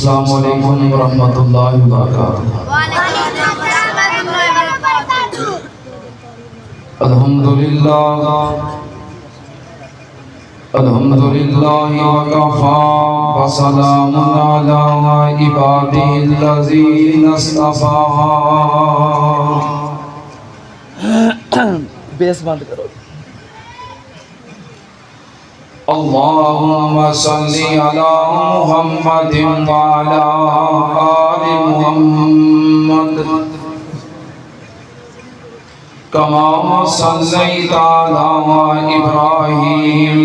अस्सलामु अलैकुम वरहमतुल्लाहि वबरकातुहू। अल्हम्दुलिल्लाह अल्हम्दुलिल्लाहि वकफ़ा व सलामुन अला इबादिहिल्लज़ीना इस्तफ़ा। बेस बंद करो। अल्लाहुम्मा सल्ली अला मुहम्मदिन व अला आलि मुहम्मद कमा सल्लैता अला इब्राहीम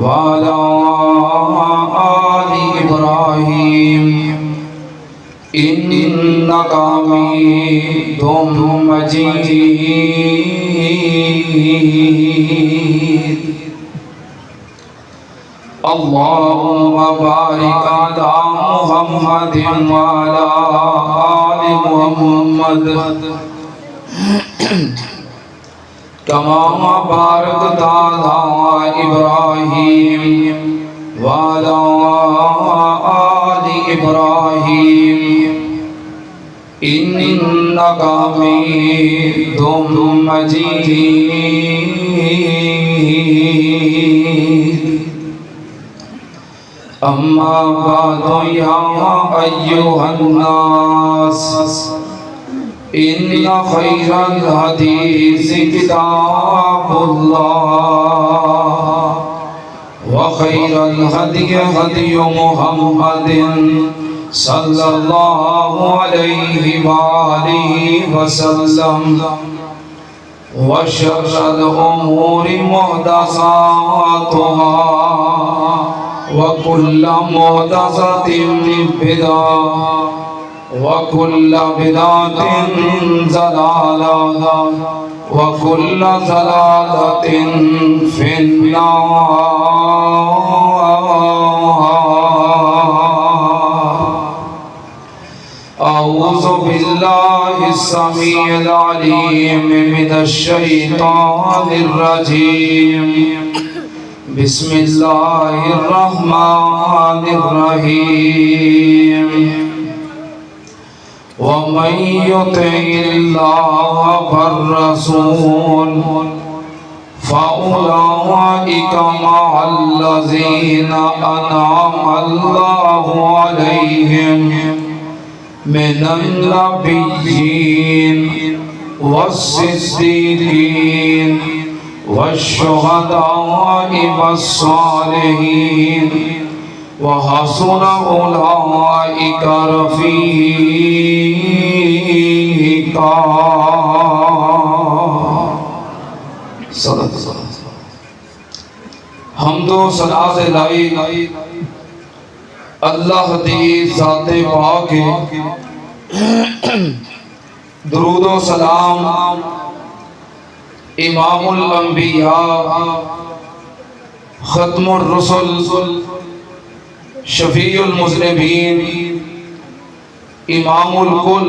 व अला आलि इब्राहीम इन्नका हमीदुम मजीद। अल्लाहुम्मा बारिक अला मुहम्मदिन व अला आलि मुहम्मद कमा बारकता अला इब्राहीम व अला आलि इब्राहीम इन्नका हमीदुम मजीद। अम्मा बादु या अय्युहन नास इन्ना खैरल हदीस किताबुल्लाह व खैरल हदी हदी मुहम्मदिन सल्लल्लाहु अलैहि वालिहि वसल्लम व शर्रल उमूरि मुहदसातुहा व कुल्लु मुहदसतिन बिदअह व कुल्लु बिदअतिन ज़लाला व कुल्लु ज़लालतिन फिन्नार। अऊज़ु बिल्लाहिस समीइल अलीम मिनश शैतानिर रजीम। बिस्मिल्लाहिर्रहमानिर्रहीम। वमन युतिइल्लाह वर्रसूल फउलाइका मअल्लज़ीना अनअमा अल्लाहु अलैहिम मिनन नबिय्यीन वस्सिद्दीक़ीन वश्शुहदाኢ वस्सालिहीन व हसुन उलाइका रफ़ीक़ा। हमदो सना से लाई अल्लाह दी ज़ाते पाक है। दुरूद व सलाम इमामुल अंबिया खत्मुर रुसुल शफीउल मुज़निबीन इमामुल कुल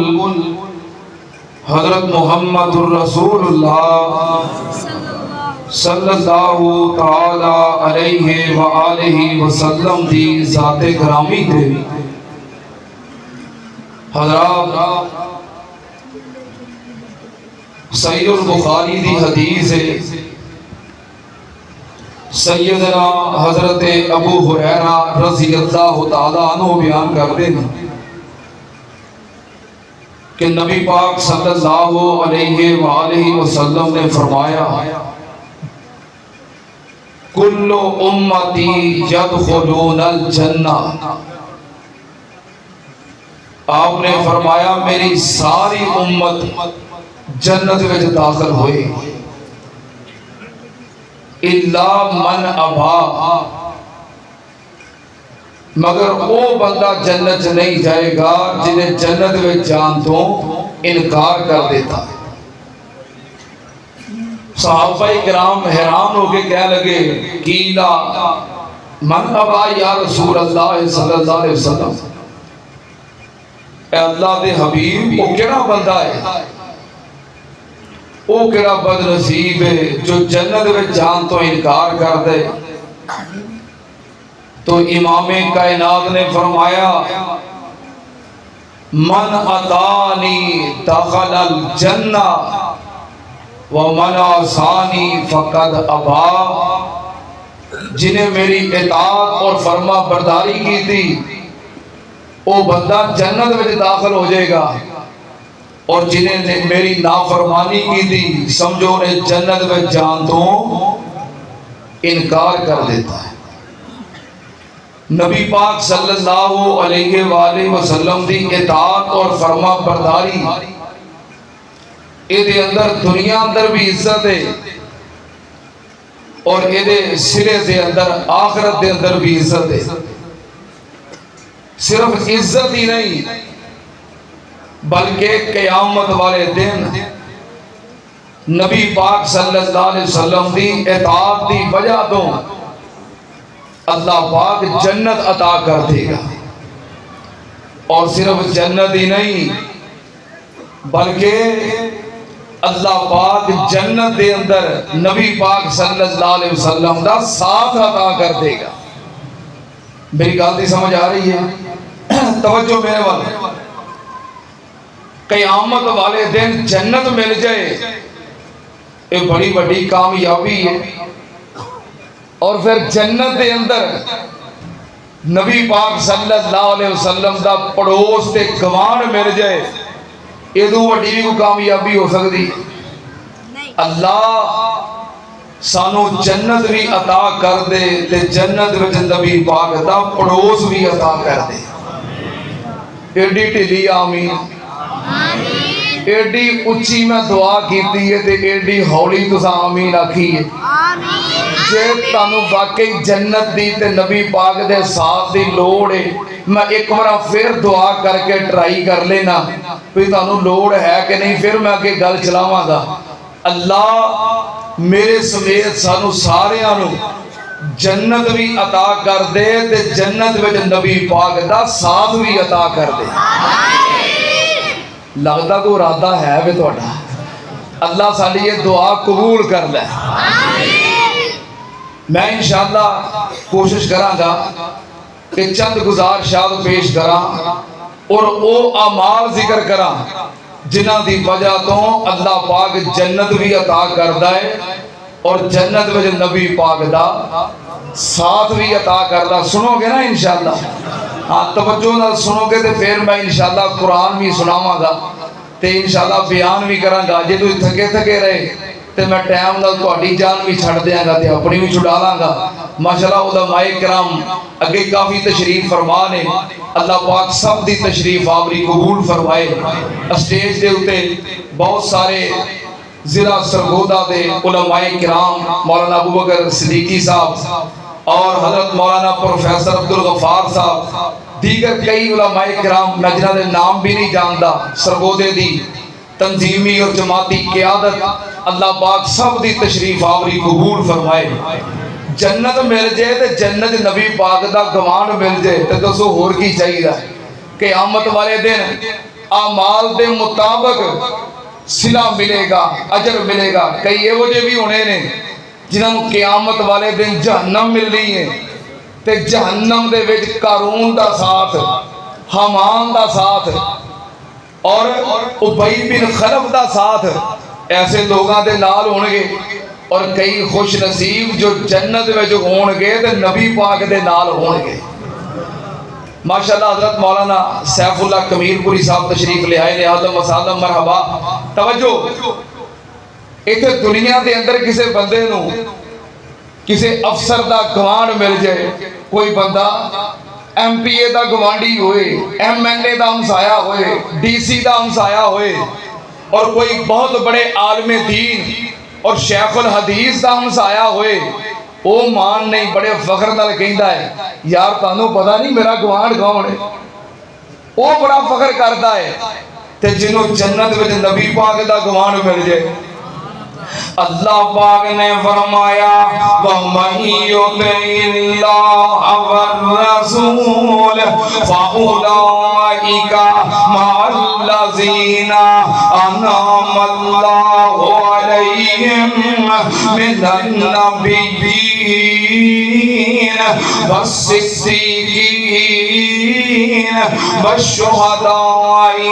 हज़रत मुहम्मदुर रसूलुल्लाह सल्लल्लाहु ताला अलैहि व आलिहि वसल्लम दी ज़ाते ग्रामी थे। हज़रात सहीहुल बुखारी दी हदीस है। सैयदना हज़रत अबू हुरैरा रज़ी अल्लाह ताला अन्हु बयान करते हैं कि नबी पाक सल्लल्लाहु अलैहि वसल्लम ने फरमाया कुल्लु उम्मती यदखुलूनल जन्नह। आपने फरमाया मेरी सारी उम्मत जन्नत में दाखिल हुए इल्ला मन अबा, मगर वो बंदा जन्नत नहीं जाएगा जिन्हें जन्नत में जान तो इनकार कर देता है। सहाबाए किराम हैरान होके कह लगे कीला मन अबा या रसूल अल्लाह सल्लल्लाहु अलैहि वसल्लम, अल्लाह दे हबीब वो केड़ा बंदा है, वो केड़ा बदनसीब है जो जन्नत में जान तो इनकार कर दे। तो इमाम कायनात ने फरमाया मन अतानी दखलल जन्ना व मन आसानी फकद अबा। जिन्हें मेरी इताअत और फरमा बरदारी की थी वो बंदा जन्नत में दाखिल हो जाएगा, और जिन्हें मेरी नाफरमानी की थी समझो ने जन्नत में जान तो इनकार कर देता है। नबी पाक सल्लल्लाहु अलैहि वसल्लम दी इताअत और फरमा बरदारी इहदे अंदर दुनिया अंदर भी इज्जत है और इहदे सिरे दे अंदर आखिरत दे अंदर भी इज्जत है। सिर्फ इज्जत ही नहीं बल्कि क़यामत वाले दिन नबी पाक सल्लल्लाहु अलैहि वसल्लम दी इताअत दी वजह तो अल्लाह पाक जन्नत अता कर देगा। और सिर्फ जन्नत ही नहीं बल्कि अल्लाह पाक जन्नत दे अंदर नबी पाक सल्लल्लाहु अलैहि वसल्लम दा साथ अता कर देगा। मेरी गल समझ आ रही है? तवज्जो मेरे वाल। क़यामत वाले दिन जन्नत मिल जाए ये बड़ी बड़ी कामयाबी है। और फिर जन्नत के अंदर नबी पाक सल्लल्लाहु अलैहि वसल्लम दा पड़ोस ते गवान मिल जाए इदों वड्डी भी कोई कामयाबी हो सकती? अल्लाह सानू जन्नत भी अता कर दे ते जन्नत विच नबी पाक दा पड़ोस भी अता कर दे। एडी ढिली आमीन, एडी उच्ची मैं दुआ की है ते एडी हौली तुसा आमीन आखी है। जे तुहानू वाकई जन्नत दी ते नबी पाक दे साथ दी लोड़ है, मैं एक बार फिर दुआ करके ट्राई कर लेना भी तुहानू लोड़ है कि नहीं, फिर मैं अगे गल चलावांगा। अल्लाह मेरे समेत सानू सारियां नू जन्नत भी अता कर दे ते जन्नत विच नबी पाक दा साथ भी अता कर दे। लगता कोई इरादा है वे तुहाडा? अल्लाह साडी ये दुआ कबूल कर ले। मैं इंशाअल्लाह कोशिश करांगा कि चंद गुजारिशात पेश करा और वो अमाल जिक्र करा जिन्हां दी वजह तो अल्लाह पाक जन्नत भी अता करदा है और जन्नत में नबी पाक दा साथ भी अता करदा। सुनोगे ना इंशाअल्लाह? हाँ, तवज्जो नाल सुनोगे तो फिर मैं इंशाअल्लाह कुरान भी सुनावांगा ते इंशाअल्लाह बयान भी करांगा। जे तुसीं थके थके रहे तो मैं टाइम नाल तुहाडी जान भी छड्ड देंगा ते अपनी भी छुड़ा लांगा। माशाअल्लाह उलमाए किराम अगे काफ़ी तशरीफ फरमा ने। अल्लाह पाक सब दी तशरीफ आवरी कबूल फरमाए। स्टेज के उत्ते बहुत सारे जिला सरगोदा दे उलमाए किराम मौलाना अबू बकर सिद्दीकी साहब और हजरत मौलाना प्रोफेसर अब्दुल गफ्फार साहब, दीगर कई उलमाए किराम मैं जिन्हां दे नाम भी नहीं जानता, सरगोदे दी तंजीमी और जमाती क़यादत अल्लाह पाक सब दी तशरीफ आवरी कबूल फरमाए। जन्नत मिल जाए तो जन्नत नबी पाक दा गवान मिल जाए तो दसो होर की चाहिए? क़यामत वाले दिन आमाल दे मुताबिक सिला मिलेगा, अजर मिलेगा। कई एवजे भी होने ने जिन्होंने क़यामत वाले दिन जहन्नम मिल रही है ते जहन्नम दे विच कारून दा साथ, हमान दा साथ और उबई बिन खलफ दा साथ ऐसे लोगों के नाल होणगे। और कई खुश नसीब जो जन्नत में होणगे ते नबी पाक दे नाल होणगे। माशाअल्लाह हजरत मौलाना सैफुल्लाह कमीरपुरी साहब तशरीफ ले आए ने। आदम वसादम मरहबा। तवज्जो, इत्थे दुनिया के अंदर किसी बंदे नू किसी अफसर का गवांड मिल जाए, कोई बंदा MPA का गवांडी होए, MNA का हमसाया होए, DC का हमसाया होए और कोई बहुत बड़े आलमे दीन और शेखुल हदीस का हमसाया होए, वो मान नहीं बड़े फखर नाल कहंदा है यार तुहानू पता नहीं मेरा गवांड कौन है। वो बड़ा फखर करता है ते जिन्हों जन्नत में नबी पाक दा गवांड मिल जाए। अल्लाह पाक ने फरमाया वमय्युतिल्लाह वरसूल फउलाइका मअल्लज़ीना अनअमल्लाहु अलैहिम अलैहिम मिनन नबिय्यीन वस्सिद्दीकीन वश्शुहदाई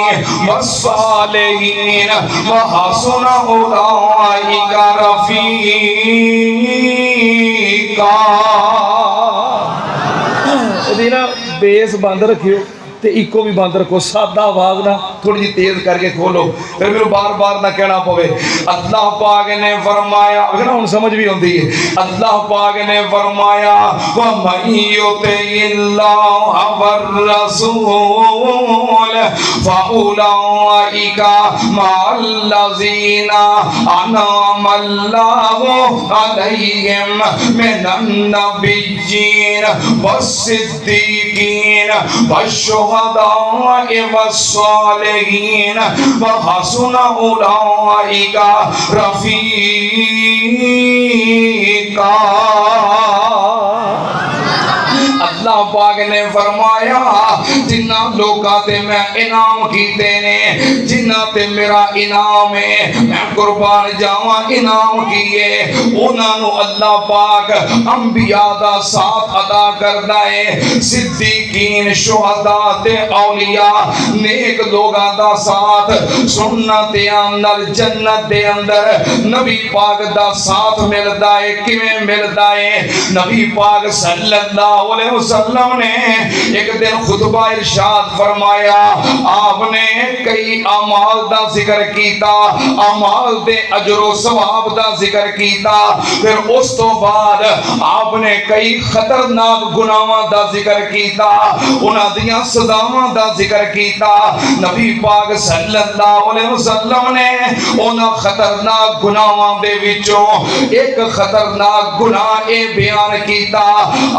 वस्सालिहीन व हसुन उलाइका रफीका। ਇਹਦੀ ਨਾ ਬੇਸ ਬੰਦ ਰੱਖਿਓ ਤੇ ਇੱਕੋ ਵੀ ਬੰਦ ਰੱਖੋ, ਸਾਦਾ ਆਵਾਜ਼ ਨਾ थोड़ी जी तेज करके खोलो, फिर मेरे बार बार ना कहना पवे। अल्लाह पाक ने फरमाया, अगर हम समझ भी होती है, अल्लाह पाक ने फरमाया व मय्युतिल्लाह वर रसूल फउलाइका मअल्लज़ीना अनअमल्लाहु अलैहिम मिनन नबिय्यीन वस्सिद्दीकीन वश्शुहदाई वस्सालिहीन व हसुन उलाइका रफीका। अल्लाह पाक ने फरमाया जिन्ना लोकां ते मैं इनाम कीते ने, जिन्ना ते मेरा इनाम है, मैं कुर्बान जावां इनाम किए, उन्हां नू अल्लाह पाक अंबिया दा साथ अदा करदा है, सिद्दीकीन शुहदा ते औलिया नेक लोगां दा साथ, सुन्नतियां नाल जन्नत दे अंदर नबी पाक दा साथ मिलदा है। किवें मिलदा है? नबी पाक सल्लल्लाहु अलैहि वसल्लम ने एक दिन खुतबा इरशाद फरमाया, आपने कई अमाल दा जिक्र कीता, अमाल दे अजरो सवाब दा जिक्र कीता, फिर उस तो बाद आपने कई खतरनाक गुनाहां दा जिक्र कीता, उन्हां दियां सजावां दा जिक्र कीता। नबी पाक सल्लल्लाहु अलैहि वसल्लम ने उन्हां खतरनाक गुनाहां दे विचों एक खतरनाक गुनाह ए बयान कीता,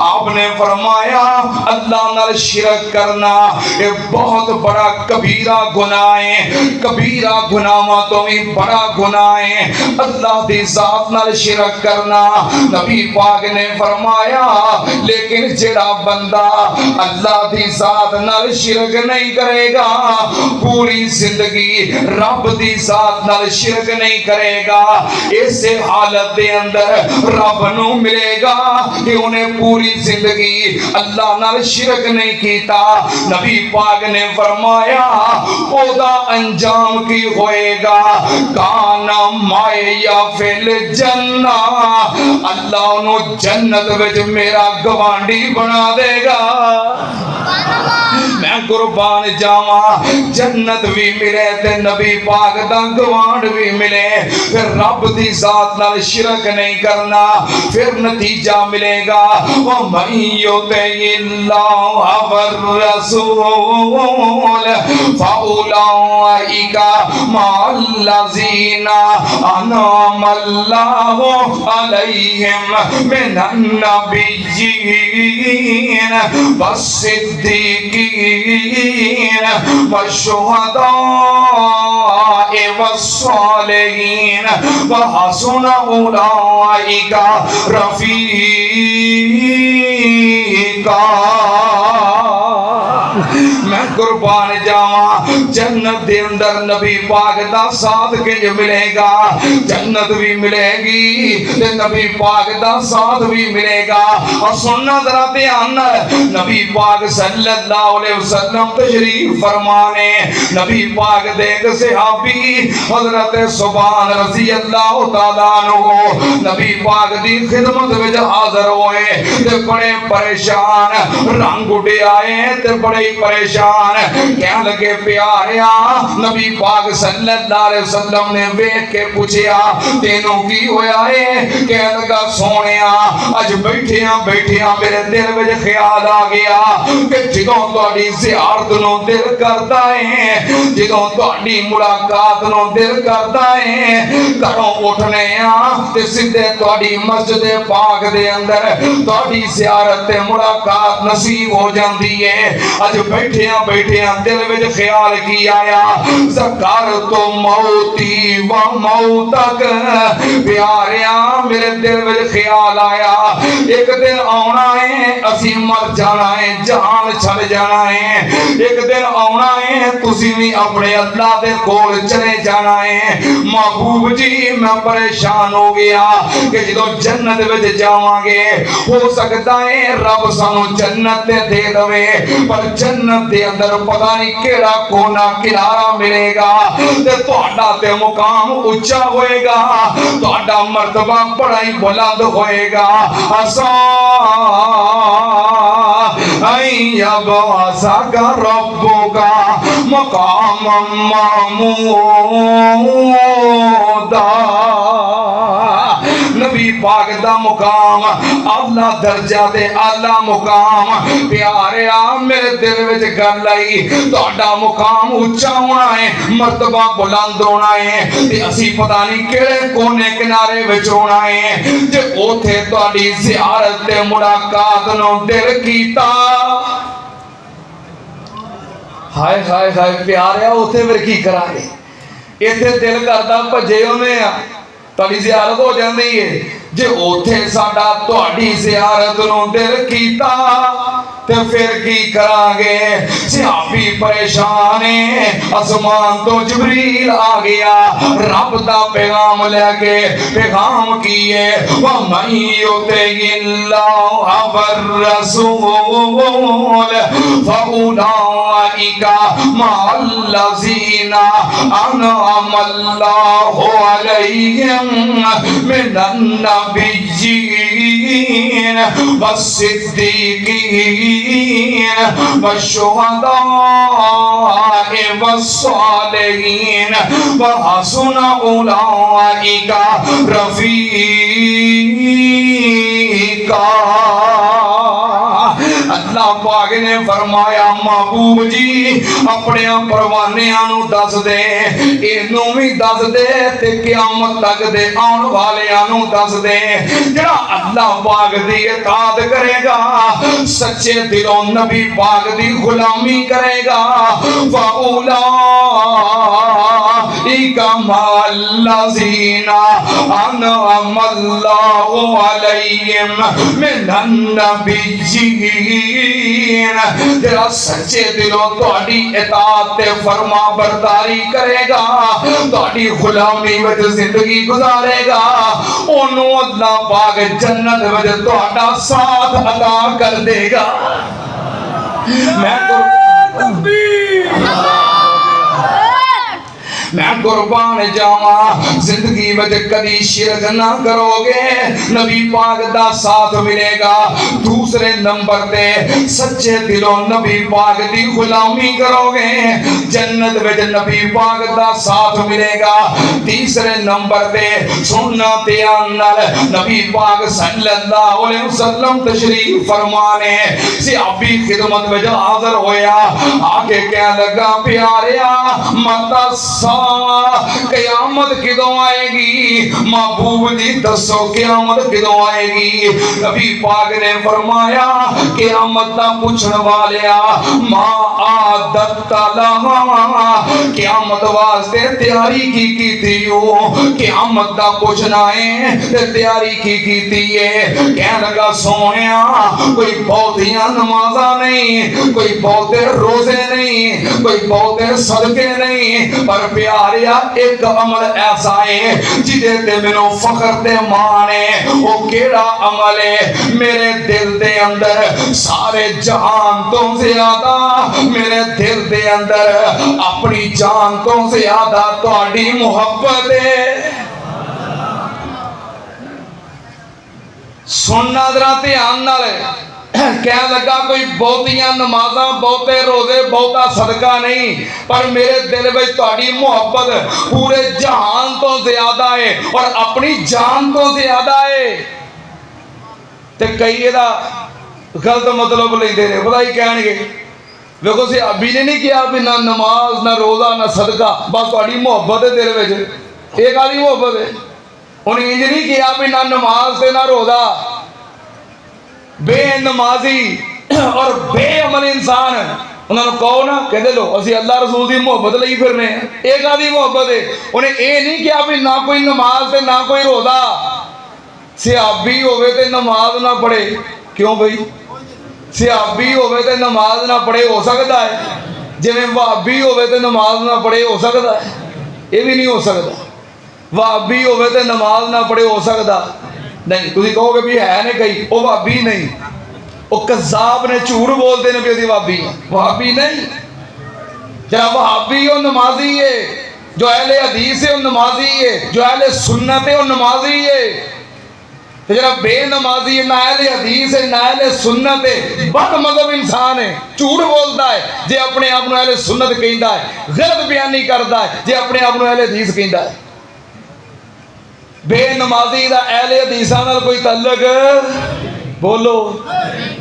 आपने फरमाया अल्लाह नाल शिरक करना ये बहुत बड़ा कबीरा गुनाह है, कबीरा गुनाहां तो भी बड़ा गुनाह है अल्लाह दी जात नाल शिरक करना। नबी पाक ने फरमाया लेकिन जेड़ा बंदा अल्लाह दी जात नाल शिरक नहीं करेगा, पूरी जिंदगी रब दी जात नाल शिरक नहीं करेगा, इसे हालत दे अंदर रब नू मिलेगा कि उन्हें पूरी जिंदगी अल्लाह नाल शिरक नहीं कीता। नबी पाक ने फरमाया ओदा अंजाम की होएगा, काना माया फिल जन्ना, अल्लाह उन्हें जन्नत विच मेरा गवांडी बना देगा। मैं कुर्बान जावा, जन्नत भी मिले ते नबी पाक दा गवांड भी मिले, फिर रब दी जात नाल शिरक नहीं करना, फिर नतीजा मिलेगा व मय्युतिल्लाह वर रसूल फउलाइका मअल्लज़ीना अनअमल्लाहु अलैहिम मिनन नबिय्यीन वस्सिद्दीकीन वश्शुहदाई वस्सालिहीन व हसुन उलाइका रफीका। मैं कुर्बान जावा, जन्नत दे अंदर नबी पाक दा साथ किंज मिलेगा, जन्नत भी मिलेगी ते नबी पाक दा साथ भी मिलेगा। और सुनना जरा ध्यान नाल, नबी पाक सल्लल्लाहु अलैहि वसल्लम तशरीफ फरमाने, नबी पाक दे एक सहाबी हजरत सुभान रज़ी अल्लाह तआला अन्हु नबी पाक दी खिदमत विच हाजिर होए ते बड़े परेशान, रंग उड़े आए ते बड़े परेशान, कहने लगे प्यारिया नबी पाक सल्लल्लाहु अलैहि वसल्लम ने वेख के पूछया तेनू की होया है? कहने लगा सोनिया अज बैठिया बैठिया मेरे दिल विच ख्याल आ गया कि जदों तुहाडी ज़ियारत नूं दिल करदा है, जदों तुहाडी मुलाकात नूं दिल करदा है, घरों उठने आ ते सीधे तुहाडी मस्जिद पाक दे अंदर तुहाडी ज़ियारत ते मुलाकात नसीब हो जांदी है। अज बैठिया बैठिया दिल विच ख्याल की आया, ज़कर तो मौती व मौतक। प्यारिया मेरे दिल विच ख्याल आया, एक दिन आना है असी मर जाना है, जान छड़ जाना है। एक दिन आना है तुसी भी अपने अल्लाह दे कोल चले जाना है। महबूब जी मैं परेशान हो गया कि जो जन्नत विच जावांगे हो सकता है रब सानू जन्नत दे दवे, पर जन्नत दे अंदर पता नहीं केड़ा कोना किनारा मिलेगा ते तुहाडा ते मुकाम उच्चा होएगा, तुहाडा मर्तबा बड़ा ही बुलंद होएगा। असा यबअसका रब्बुका मकामम महमूदा। नबी पाक दा मुकाम आला दर्जा दे आला मुकाम। प्यारिया मेरे दिल विच गल आई, तुहाडा मुकाम उच्चा होना है, मर्तबा बुलंद होना है ते असी पता नहीं केड़े कोने किनारे विच होना है। जे ओथे तुहाडी ज़ियारत ते मुलाकात नु दिल कीता, हाय हाय हाय प्यारिया उथे फिर की करांगे। इथे दिल करदा भजे होने आ, तुहाडी ज़ियारत हो जाती है। जे उथे साडा तुहाडी ज़ियारत नूं दिल कीता ते फिर की करांगे। सहाबी परेशान है, आसमान तो जिब्रील आ गया रब दा पैगाम लेके। पैगाम की है व मन युतिल्लाह वर रसूल फउलाइका मअल्लज़ीना अनअमल्लाहु अलैहिम मिनन नबिय्यीन वस्सिद्दीकीन वश्शुहदाए वस्सालिहीन व हसुन उलाइका रफीका। अल्लाह पाक ने फरमाया महबूब जी अपने परवानियां नू दस दे, इनू भी दस दे ते क़यामत तक दे आउण वालियां नू दस दे। जेड़ा अल्लाह पाक दी इताअत करेगा, सच्चे दिलों नबी पाक दी गुलामी करेगा, फउलाइका मअल्लज़ीना अनअमल्लाहु अलैहिम मिनन नबिय्यीन। तेरा सच्चे दिलों तुहाडी इताअत ते फरमा बरदारी करेगा, तुहाडी गुलामी विच जिंदगी गुजारेगा, ओनू अल्लाह पाक जन्नत विच तुहाडा साथ अता कर देगा। मैं कुर्बान जावा जिंदगी में कदी शिरक ना करोगे, नबी पाक दा साथ मिलेगा। दूसरे नंबर पे सच्चे दिलों नबी पाक दी गुलामी करोगे, जन्नत में नबी पाक दा साथ मिलेगा। तीसरे नंबर पे सुनना ध्यान नाल नबी पाक सल्लल्लाहु अलैहि वसल्लम तशरीफ फरमाने सहाबी खिदमत में हाजिर होया, आके कह लगा प्यारिया मता क़यामत किदों आएगी। महबूब जी दसो क़यामत किदों आएगी। नबी पाक ने फरमाया क़यामत दा पुछण वालिया मां आदत लहा, क़यामत वास्ते तैयारी की कीती हो। क़यामत दा पुछना है ते तैयारी की कीती है। कह लगा सोनिया कोई बहुतियां नमाज़ां नहीं, कोई बहुते रोजे नहीं, कोई बहुते सदके नहीं, पर प्यारिया एक अमल ऐसा है जिदे ते मैनू फखर ते मान है। वो केड़ा अमल है? मेरे दिल दे अंदर सारे जहान तो ज्यादा, मेरे दिल दे अंदर अपनी जान तो ज्यादा तुहाडी मुहब्बत है। सुनना जरा ध्यान नाल। कह लगा कोई बहुतियां नमाज़ां बहुते रोजे बहुता सदका नहीं, पर मेरे दिल में तुहाडी मुहब्बत पूरे जहान तो ज्यादा है और अपनी जान तो ज्यादा है। ते कई इहदा गलत मतलब लेंदे ने, पता ही कहणगे देखो सहाबी ने नहीं किया भी ना नमाज ना रोजा ना सदका, बस तुहाडी मुहब्बत है दिल में। ये काहदी मुहब्बत है? उन्हें इंज नहीं किया भी ना नमाज से ना रोजा। बेनमाजी और बेअमल इंसान उन्होंने कहो ना, कहते लो असी अल्लाह रसूल की मुहब्बत लई फिरने, ये कादी मुहब्बत है? उन्हें ये नहीं किया भी ना कोई नमाज ते ना कोई रोज़ा, सियाबी होवे ते नमाज ना पढ़े। क्यों भाई? सियाबी होवे ते नमाज ना पढ़े हो सकता है, जिवें वहाबी होवे ते नमाज ना पढ़े हो सकता है? ये भी नहीं हो सकता। वहाबी होवे ते नमाज ना पढ़े हो सकता नहीं। तुसीं कहोगे भी है ने कई, वो वहाबी नहीं, वो कज़ाब ने, झूठ बोलते हैं भी असीं वहाबी। वहाबी नहीं, जरा वहाबी हो नमाजी है, जो अहले हदीस है वो नमाजी है, जो अहले सुन्नत है वो नमाजी है। तो जरा बेनमाजी है, ना अहले हदीस है ना अहले सुन्नत है, बद मजहब इंसान है, झूठ बोलता है जे अपने आप को अहले सुन्नत कहता है, गलत बयानी करता है जे अपने आप को अहले हदीस कहता है। बेनमाजी का अहले हदीसा नाल कोई तल्लक, बोलो,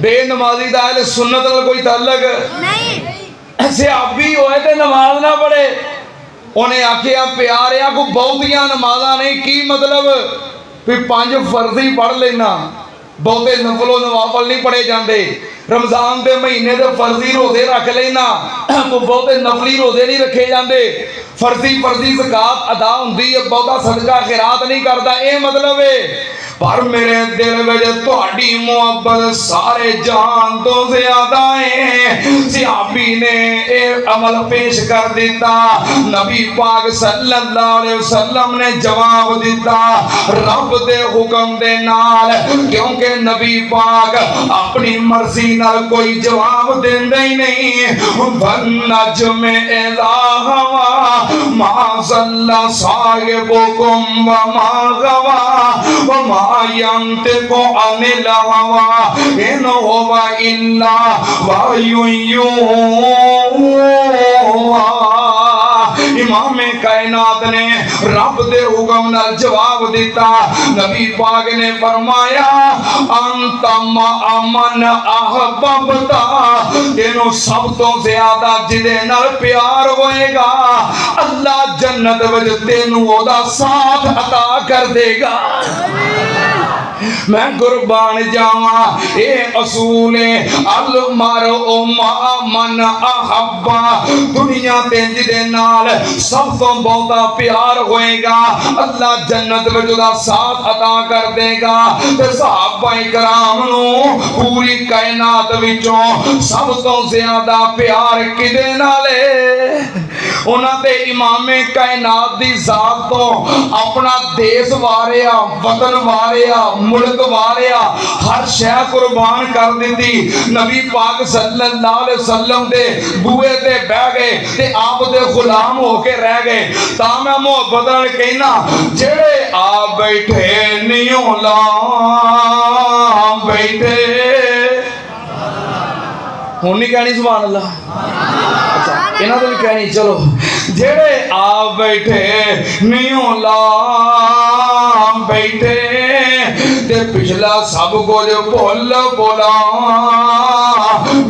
बेनमाजी का अहले सुन्नत नाल कोई तल्लक नहीं। सियाबी होए ते नमाज ना पढ़े, उन्हें आखिया प्यारिया को बहुतियां नमाजा नहीं, की मतलब भी 5 फर्जी पढ़ लेना, बहुते नफलो नवाफल नहीं पढ़े जाते। रमजान के महीने के फर्जी रोजे रख लेना, तो बहुते नफली रोजे नहीं रखे जाते। फर्जी ज़कात अदा होंदी है, बहुता सदका खैरात नहीं करता, ये मतलब है। पर मेरे दिल में तुहाडी मुहब्बत सारे जान तो ज्यादा है। सियाबी ने एक अमल पेश कर दिता, नबी पाक सल्लल्लाहु अलैहि वसल्लम ने जवाब दिता रब दे हुक्म दे नाल, क्योंकि नबी पाक अपनी मर्जी नाल कोई जवाब देंदे ही नहीं। वन्नज्म इज़ा हवा मा ज़ल्ला साहिबुकुम व मा गवा व मा यंतिकु अनिल हवा इन हुवा इल्ला वह्युन यूहा। इमाम कायनात ने रब दे हुक्म नाल जवाब दिता। नबी पाक ने फरमाया अंतम अमन अहबबता, तेनों सब तो ज्यादा जिदे नाल प्यार होएगा अल्लाह जन्नत विच तेनों ओदा साथ अता कर देगा। मैं कुर्बान जावा, ए असूल अल मरउ मा मन अहब्बा, दुनिया ते जिदे नाल सब तो बहुता प्यार होएगा अल्लाह जन्नत विच उहदा साथ अता कर देगा। ते सहाबा इकराम नूं पूरी कायनात विचों सब तो ज्यादा प्यार किदे नाल है? उन्हां ते इमामे कायनात दी जात तो अपना देश वारिया, वतन वारिया, मुल्क वारिया, हर शय कुर्बान कर दी। नबी पाक सल्लल्लाहु अलैहि वसल्लम दे बूए ते बह गए ते आप दे गुलाम होके रह गए। ता मैं मोहब्बत नाल कहना, जेड़े आ बैठे नहीं ला बैठे, हुण नहीं कहनी सुभान अल्लाह, अच्छा इन्हां ते भी कहनी, चलो जेड़े आ बैठे नहीं ला बैठे ते पिछला सब कुछ भुल भुला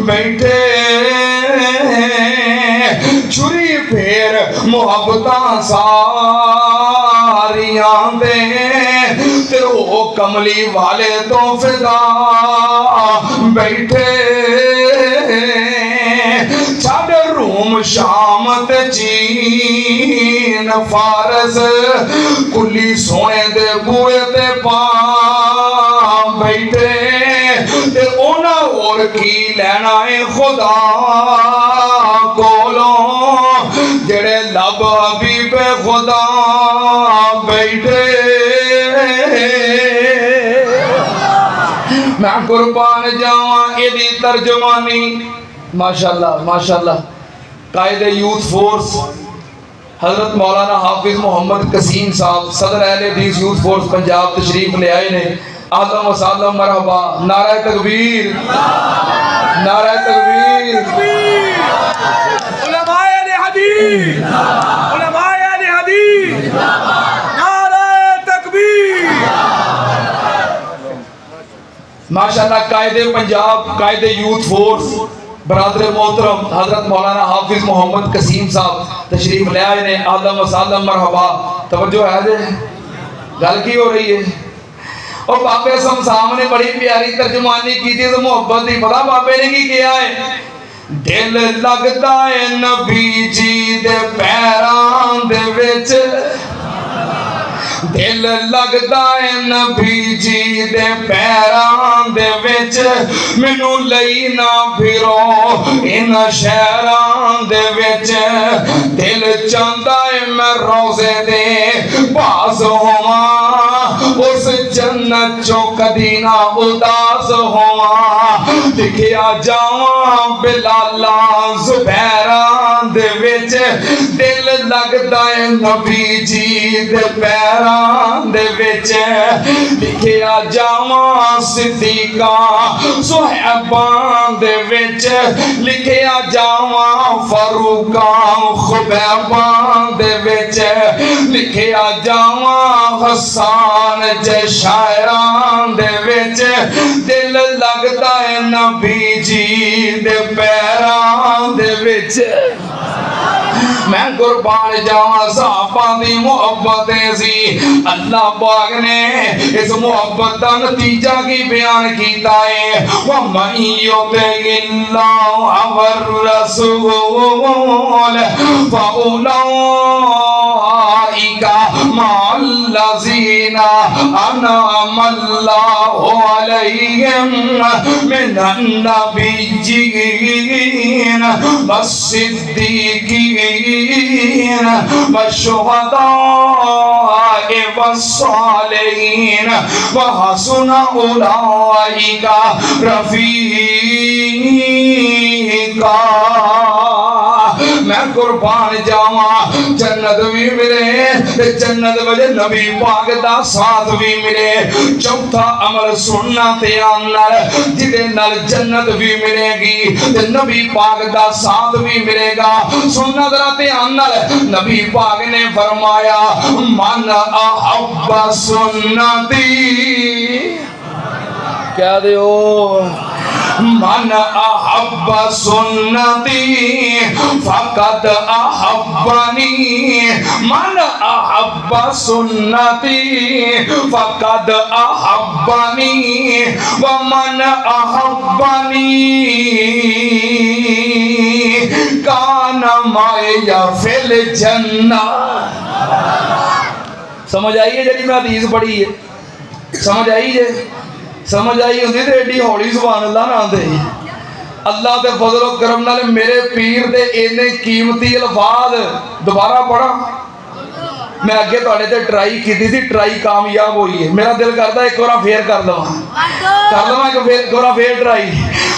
बैठे, छुरी फेर मुहब्बतां सारियां दे ते ओ कमली वाले तो फिदा बैठे। छड़ रूम शाम ते चीन फारस, कुली सोने दे बूए ते पा बैठे, ते ओना होर की लेना है खुदा कोलों, जेड़े लब हबीब खुदा बैठे। मैं कुर्बान जावा, एदी तर्जमानी माशाल्लाह माशाल्लाह कायदे यूथ फोर्स हजरत मौलाना हाफिज मोहम्मद कसीम साहब सदर अहले हदीस यूथ फोर्स पंजाब तशरीफ ले आए ने। आदम वसालम मरहबा, नारा तकबीर, नारा तकबीर। उलमाए अहले हदीस, उलमाए अहले हदीस, नारा तकबीर। माशाल्लाह कायदे पंजाब, कायदे यूथ फोर्स बरादर मोहतरम हजरत मौलाना हाफिज मोहम्मद कसीम साहब तशरीफ ले आए ने। आदम वसालम मरहबा, तवज्जो है जे गल की हो रही है? और बाबे सामने बड़ी प्यारी तर्जुमानी की थी तो मोहब्बत की, पता बाबे ने की किया है? दिल लगदा है नबी जी दे पैरां दे विच, दिल लगदा है नबी जी दे पैरां दे विच, मैनू लई ना फिरो इन शहरां दे विच। दिल चाहता है मैं रोज़े दे पास होवां, उस जन्नत चो कदी ना उदास होवां। लिखिया जावां बिलाला ज़ुबैरां दे विच, दिल लगदा है नबी जी दे पैरां दे विच। लिखिया जावां सिद्दीका सुहैबां दे विच, लिखिया जावां फारूका खुबैबां दे विच, लिखिया जावां हसान जे शायरां दे विच। दिल लगदा है नबी जी दे पैरां दे विच। मैं कुर्बान जावा साहबा दी मोहब्बत सी। अल्लाह पाक ने इस मोहब्बत का नतीजा की बयान किया है, वमन युतिइल्लाह वर रसूल फउलाइका मअल्लज़ीना अनअमल्लाहु अलैहिम मिनन नबिय्यीन वस्सिद्दीकीन वशुहदाए वस्सालिहीन वहसुन उलाइका रफीका। मैं कुर्बान जावा जन्नत भी मिले, जन्नत वजे नबी पाक दा साथ भी मिले। चौथा अमल सुनना ते नाल जिदे नाल जन्नत भी मिलेगी ते नबी पाक दा साथ भी मिलेगा। सुनना जरा ध्यान नाल, नबी पाक ने फरमाया मन अहब्बा सुन्नती, क्या दियो मन अहब्बा सुन्नती फकद अहब्बनी, मन अहब्बा सुन्नती फकद अहब्बनी व मन अहब्बनी कान माया फिल जन्ना। समझ आई है जी मैं हदीस पढ़ी है? समझ आई जे? समझ आई होंदी तो एडी हौली सुभान अल्लाह ना आंदे। अल्लाह के फजलो करम नाल मेरे पीर दे इन्ने कीमती अल्फाज दोबारा पढ़ा। मैं अगे तुहाडे ते ट्राई की थी, ट्राई कामयाब हुई है। मेरा दिल करता एक बार फेर कर लवां एक बार फेर ट्राई।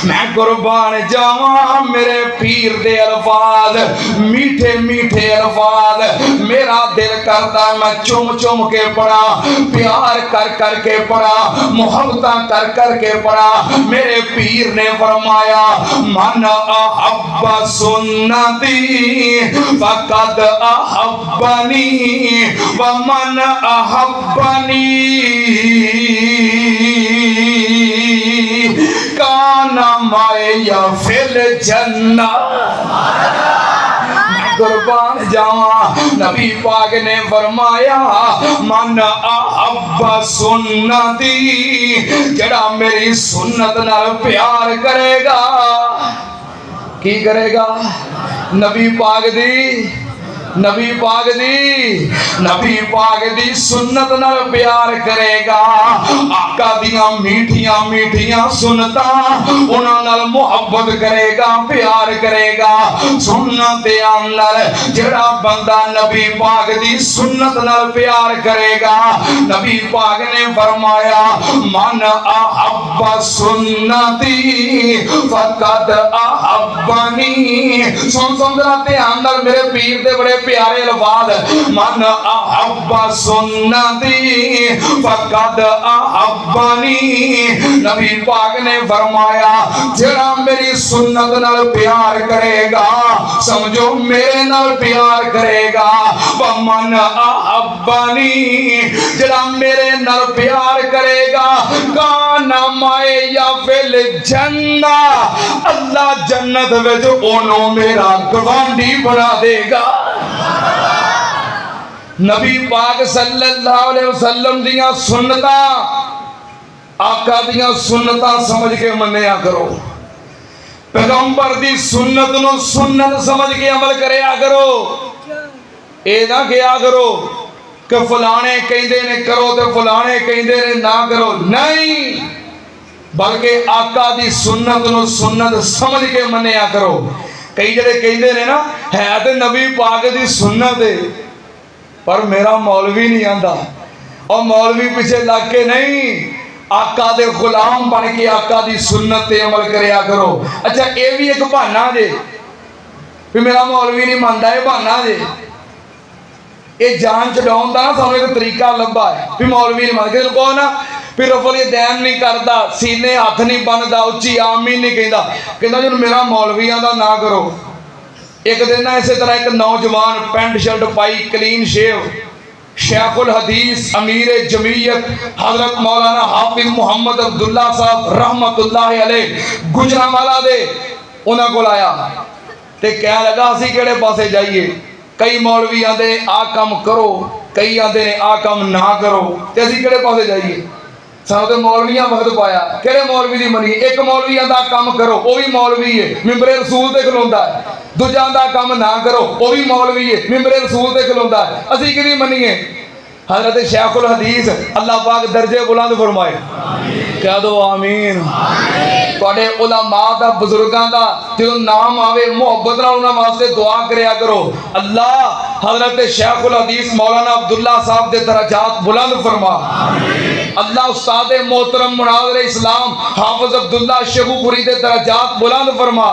मैं कुर्बान जावा मेरे पीर दे अल्फाज, मीठे मीठे अल्फाज। मेरा दिल करता मैं चुम चुम के पढ़ा, प्यार कर कर के पढ़ा, मोहब्बत कर कर के पढ़ा। मेरे पीर ने फरमाया मन अहब्बा सुन्नती फकद अहब्बनी व मन अहब्बनी काना माया फिल जन्ना। कुर्बान जावा नबी पाक ने फरमाया मन अहब्बा सुन्नती, जड़ा मेरी सुन्नत नाल प्यार करेगा। की करेगा? नबी पाक दी नबी पाक दी सुन्नत नाल प्यार करेगा। आका दियां मीठियां मीठियां सुन्नता उन्हां नाल मोहब्बत करेगा, प्यार करेगा। सुन्नत दे नाल जेड़ा बंदा नबी पाक दी सुन्नत नाल प्यार करेगा, नबी पाक ने फरमाया मन अहब्बा सुन्नती फकद अहब्बनी। सुन जरा ध्यान नाल मेरे पीर दे बड़े प्यारे अल्फाज, मन अहब्बा सुन्नती फकद अहब्बनी। नबी पाक ने फरमाया जेड़ा मेरी सुन्नत नाल प्यार करेगा समझो मेरे नाल प्यार करेगा। व मन अहब्बनी, जेड़ा मेरे नाल प्यार करेगा काना माए या फिल जन्ना, अल्लाह जन्नत विच ओनू मेरा गवांडी बना देगा। नबी पाक सल्लल्लाहु अलैहि वसल्लम दियां सुन्नतां, आका दियां सुन्नतां समझ के मन्निया करो। पैगंबर दी सुन्नत नूं सुन्नत समझ के अमल करया करो। ये ना कहा करो कि फलाने कहते ने करो तो फलाने कहते ने ना करो, नहीं, बल्कि आका दी सुन्नत नूं सुन्नत समझ के मन्या करो। कई जड़े कहते ने ना है तो नबी पाक दी सुन्नत है, पर मेरा मौलवी नहीं आंदा, और मौलवी पीछे लग के नहीं, आका दे गुलाम बन के आका दी सुन्नत ते अमल करया करो। अच्छा ये भी एक बहाना जे भी मेरा मौलवी नहीं मानता, ये बहाना जे, ये जान छुड़ाउण दा ना सानूं एक तरीका लभा है भी मौलवी नहीं मानदा। किसी कहो ना भी रफल ये दैन नहीं करता, सीने हथ नहीं बनता, उच्ची आमीन नहीं कहता, कहता जो मेरा मौलवी आंदा ना करो। एक दिन ना इस तरह एक नौजवान पेंट शर्ट पाई, क्लीन शेव, शेखुल हदीस अमीर जमीयत हजरत मौलाना हाफिज मुहम्मद अब्दुल्ला साहब रहमतुल्लाह अलैह गुजरांवाला दे उन्हां कोल आया ते कह लगा असीं किहड़े पासे जाइए। कई मौलवी आंदे आ काम करो, कई आंदे ने आ काम ना करो, ते असीं किहड़े पासे जाइए। सानूं ते मौलवियां वक्त पाया, किहड़े मौलवी दी मनीए। एक मौलवी आंदा काम करो, वो भी मौलवी है, मिंबरे रसूल ते खलोंदा है। दूजा आंदा काम ना करो, वो भी मौलवी है, मिंबरे रसूल ते खलोंदा है। असीं किहदी मनीए? हजरत शेखुल हदीस अल्लाह पाक दर्जे बुलंद फरमाए, कह दो आमीन। तुहाडे उलमा दा बुजुर्गां दा जो नाम आवे मुहब्बत नाल उन्हां वास्ते दुआ करया करो। अल्लाह हजरत शेखुल हदीस मौलाना अब्दुल्ला साहब दे दरजात बुलंद फरमा। अल्लाह उस्ताद मोहतरम मुनाज़िर इस्लाम हाफिज अब्दुल्ला शेखुपुरी दे दरजात बुलंद फरमा।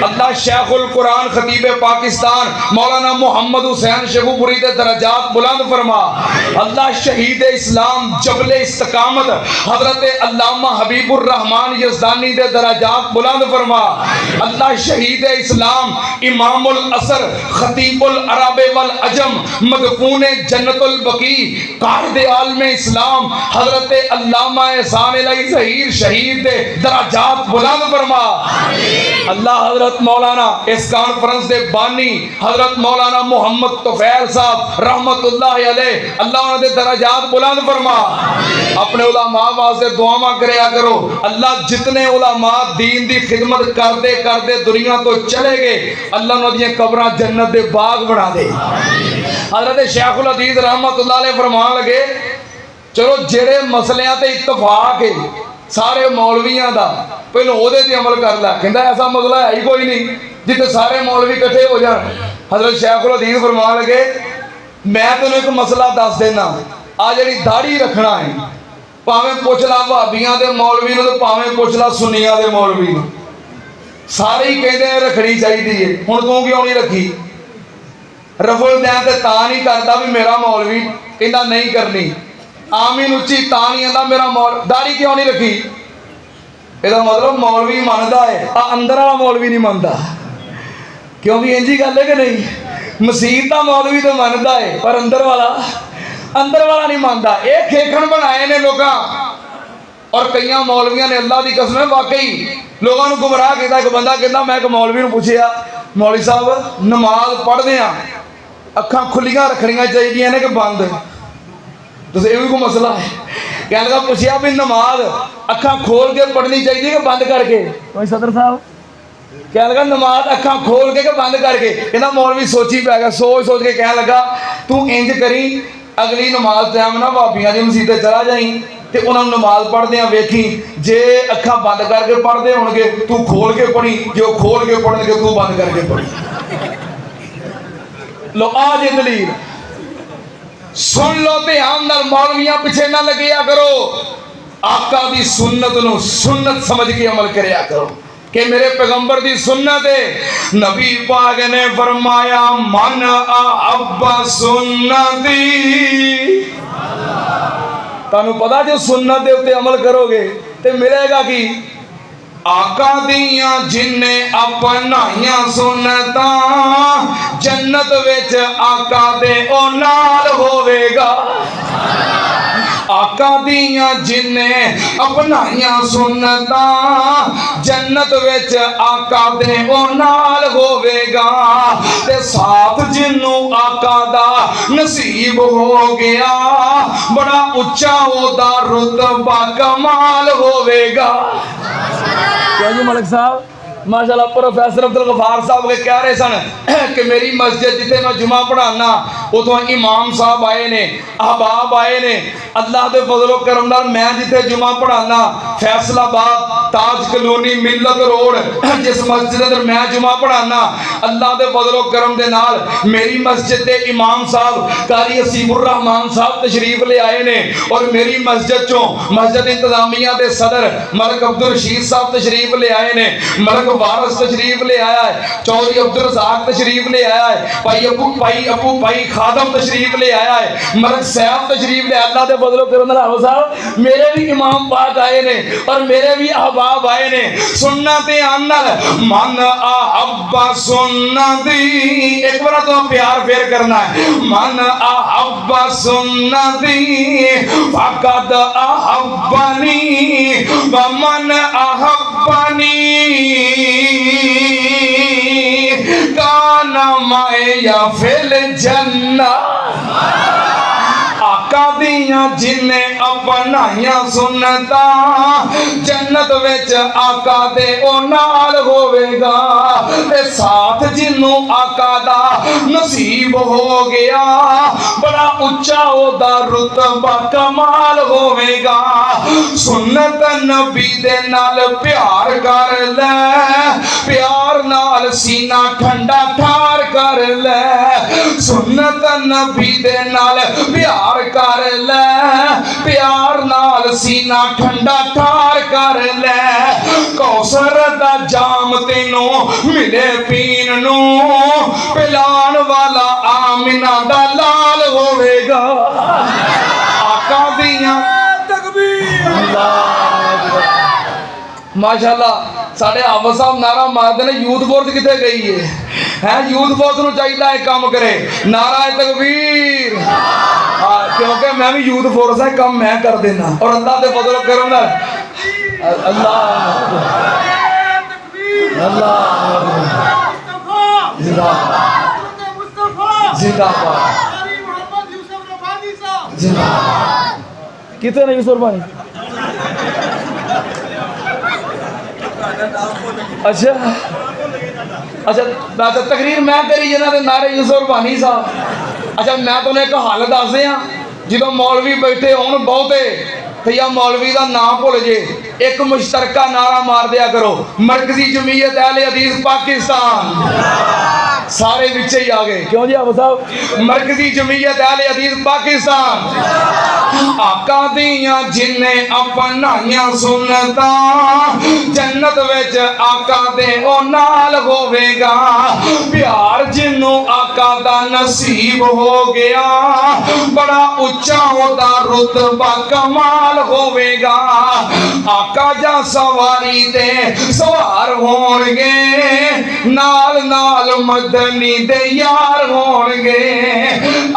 अल्लाह शेखुल कुरान खतीब पाकिस्तान मौलाना मोहम्मद हुसैन शेखुपुरी दे दरजात बुलंद फरमा। अल्लाह शहीद इस्लाम जबले इस्तकामत हजरत अल्लामा हबीबुर रहमान यज़दानी दे दरजात बुलंद फरमा। अल्लाह शहीद इस्लाम इमामुल असर खतीबुल अरब वल अजम मदफून जन्नतुल बकी कायदे आलम इस्लाम हजरत अल्लामा एहसान इलाही ज़हीर शहीद दे दरजात बुलंद फरमा। अल्लाह हजरत मौलाना इस कॉन्फ्रेंस दे बानी हजरत मौलाना मोहम्मद तुफैल साहब रहमतुल्लाह अलैह अल्लाह उन्हां दे दरजात बुलंद फरमा। अपने उलमा वास्ते दुआवां करया करो। अल्लाह जितने उलमा दीन दी खिदमत करते करते दुनिया तो चले गए, अल्लाह उन्हां दी कब्रां जन्नत दे बाग बना दे। हजरत शेखुल हदीस रहमतुल्लाह अलैह फरमान लगे, चलो जेड़े मसलियां ते इत्तफाक है सारे मौलवियां दा, पहले ओहदे ते अमल कर लै। कहंदा ऐसा मसला है ही कोई नहीं जिथे सारे मौलवी इकट्ठे हो जान। हजरत शेखुल हदीस फरमान लगे, मैं तेन एक मसला दस देना, आ जी दाढ़ी रखना है, भावें पुछ ला भाबियां दे मौलवी नूं, भावें पुछ ला सुन्नियां दे मौलवी नूं, सारे ही कहते हैं रखनी चाहिए है। हुण तूं क्यों नहीं रखी? रफुल दैन ते तां नहीं करता भी मेरा मौलवी कहंदा नहीं करनी, आमीन उच्ची तां नहीं आंदा मेरा मौल, दाढ़ी क्यों नहीं रखी? ਇਹਦਾ मतलब मौलवी मानता है, अंदर वाला मौलवी नहीं मानता। क्योंकि इंजी गल है कि नहीं, मसीह का मौलवी तो मानता है पर अंदर वाला नहीं मानता। ये खेखण बनाए ने लोग, और कई मौलवियों ने अल्लाह की कसम वाकई लोगों को गुमराह किया। एक बंदा कहता मैं एक मौलवी को पूछया, मौलवी साहब नमाज पढ़ते हैं अखां खुलियां रखनियां चाहिए ने कि बंद? तो ये भी कोई मसला है? कह लगा पूछया भी नमाज अखां खोल के पढ़नी चाहिए कि बंद करके? कोई सदर साहब कह लगा नमाज अखां खोल के बंद करके? कहना मौलवी सोची पै गया, सोच सोच के कह लगा तू इंज करी अगली नमाज टाइम ना भाबियां दी मसीते चला जाई ते उन्होंने नमाज पढ़दे वेखी, जे अखां बंद करके पढ़ते होणगे तू खोल के पढ़ी, जो खोल के पढ़नगे तू बंद करके पढ़ी। लो आ जे दलील सुन लो, ध्यान नाल मौलवियां पिछे ना लगिया करो। आका दी सुन्नत नूं सुन्नत समझ के अमल करया करो कि मेरे पैगंबर दी सुन्नत है। नबी पाक ने फरमाया मन अहब्बा सुन्नती, तानू पता जो सुन्नत दे उत्ते अमल करोगे ते मिलेगा कि आका दियां जिन्ने अपनाइयां सुन्नतां जन्नत विच आका दे ओ नाल होवेगा। आका दियां जिन्ने अपनाइयां सुन्नतां जन्नत विच आका दे ओ नाल होवेगा। ते साथ जिन्नू आका दा नसीब हो गया बड़ा उच्चा ओदा रुतबा कमाल होवेगा। क्या जी मलिक साहब माशाल्लाह प्रोफेसर अब्दुल गफार साहब के कह रहे सन कि मेरी मस्जिद जिथे मैं जुमा पढ़ाना उतों इमाम साहब आए ने, अहबाब आए ने। अल्लाह के फजलो करम नाल मैं जिथे जुमा पढ़ाना फैसलाबाद ताज कलोनी मिल्लत रोड जिस मस्जिद अंदर मैं जुमा पढ़ाना, अल्लाह के फजलो करम दे नाल मेरी मस्जिद के इमाम साहब कारी असीमुर रहमान साहब तशरीफ ले आए ने। और मेरी मस्जिद चो मस्जिद इंतजामिया के सदर मलक अब्दुल रशीद साहब तशरीफ ले आए ने, मलक वारस तशरीफ ले आया है, चौधरी अब्दुल रज़ाक तशरीफ ले आया है, भाई खादम तशरीफ ले आया है, मलक साहब तशरीफ ले। अल्लाह के बदलो करम साहब मेरे भी इमाम पाक आए ने और मेरे भी अहबाब आए ने। सुनना ते आनल मन अहब्बा सुन्नती, एक बार तो प्यार फेर करना है। मन अहब्बा सुन्नती फकद अहब्बनी व मन अहब्बनी काना माया फिल जन्नत। आका दियां जिन्हें अपनाइया सुनता जन्नत विच आका दे ओ नाल होवेगा। ते साथ जिन्नू आका दा नसीब हो गया बड़ा उच्चा ओदा रुतबा कमाल होवेगा। सुन्नत नबी दे नाल प्यार कर ले, प्यार नाल सीना ठंडा ठार कर ले। सुन्नत नबी दे नाल प्यार कर ले, प्यार नाल सीना ठंडा ठार कर ले। कौसर दा जाम तेनू मिले पीन नू, पिलान वाला आमिना दा लाल होवेगा। आका दियां माशाअल्लाह साढ़े हाफिज साहब नारा मारते हैं यूथ फोर्स कितने गई है यूथ फोर्स को चाहिए एक काम करे नारा तकबीर। क्योंकि मैं भी यूथ फोर्स है काम मैं कर देना और अल्लाह के फजल करम नाल अल्लाह कितने नहीं सुरबानी। अच्छा तकरीर मैं करी जिन्होंने नारे यूसुफ भानी साहब। अच्छा मैं तुम्हें एक हल दस दिया जो मौलवी बैठे हो बहुते तो या मौलवी का नाम भुल जे एक मुश्तरका नारा मार दिया करो मरकजी जमीयत अहले हदीस पाकिस्तान। सारे पीछे ही आ गए क्यों जी आप साहब मरकजी जमीयत अहले हदीस पाकिस्तान। आका दियां जिन्हें अपनाइया सुनता जन्नत विच आका दे ओ नाल होवेगा। प्यार जिन्नू आका दा नसीब हो गया बड़ा उच्चा ओदा रुतबा कमाल होवेगा। आका जा सवारी दे सवार होणगे नाल नाल मदनी दे यार होणगे।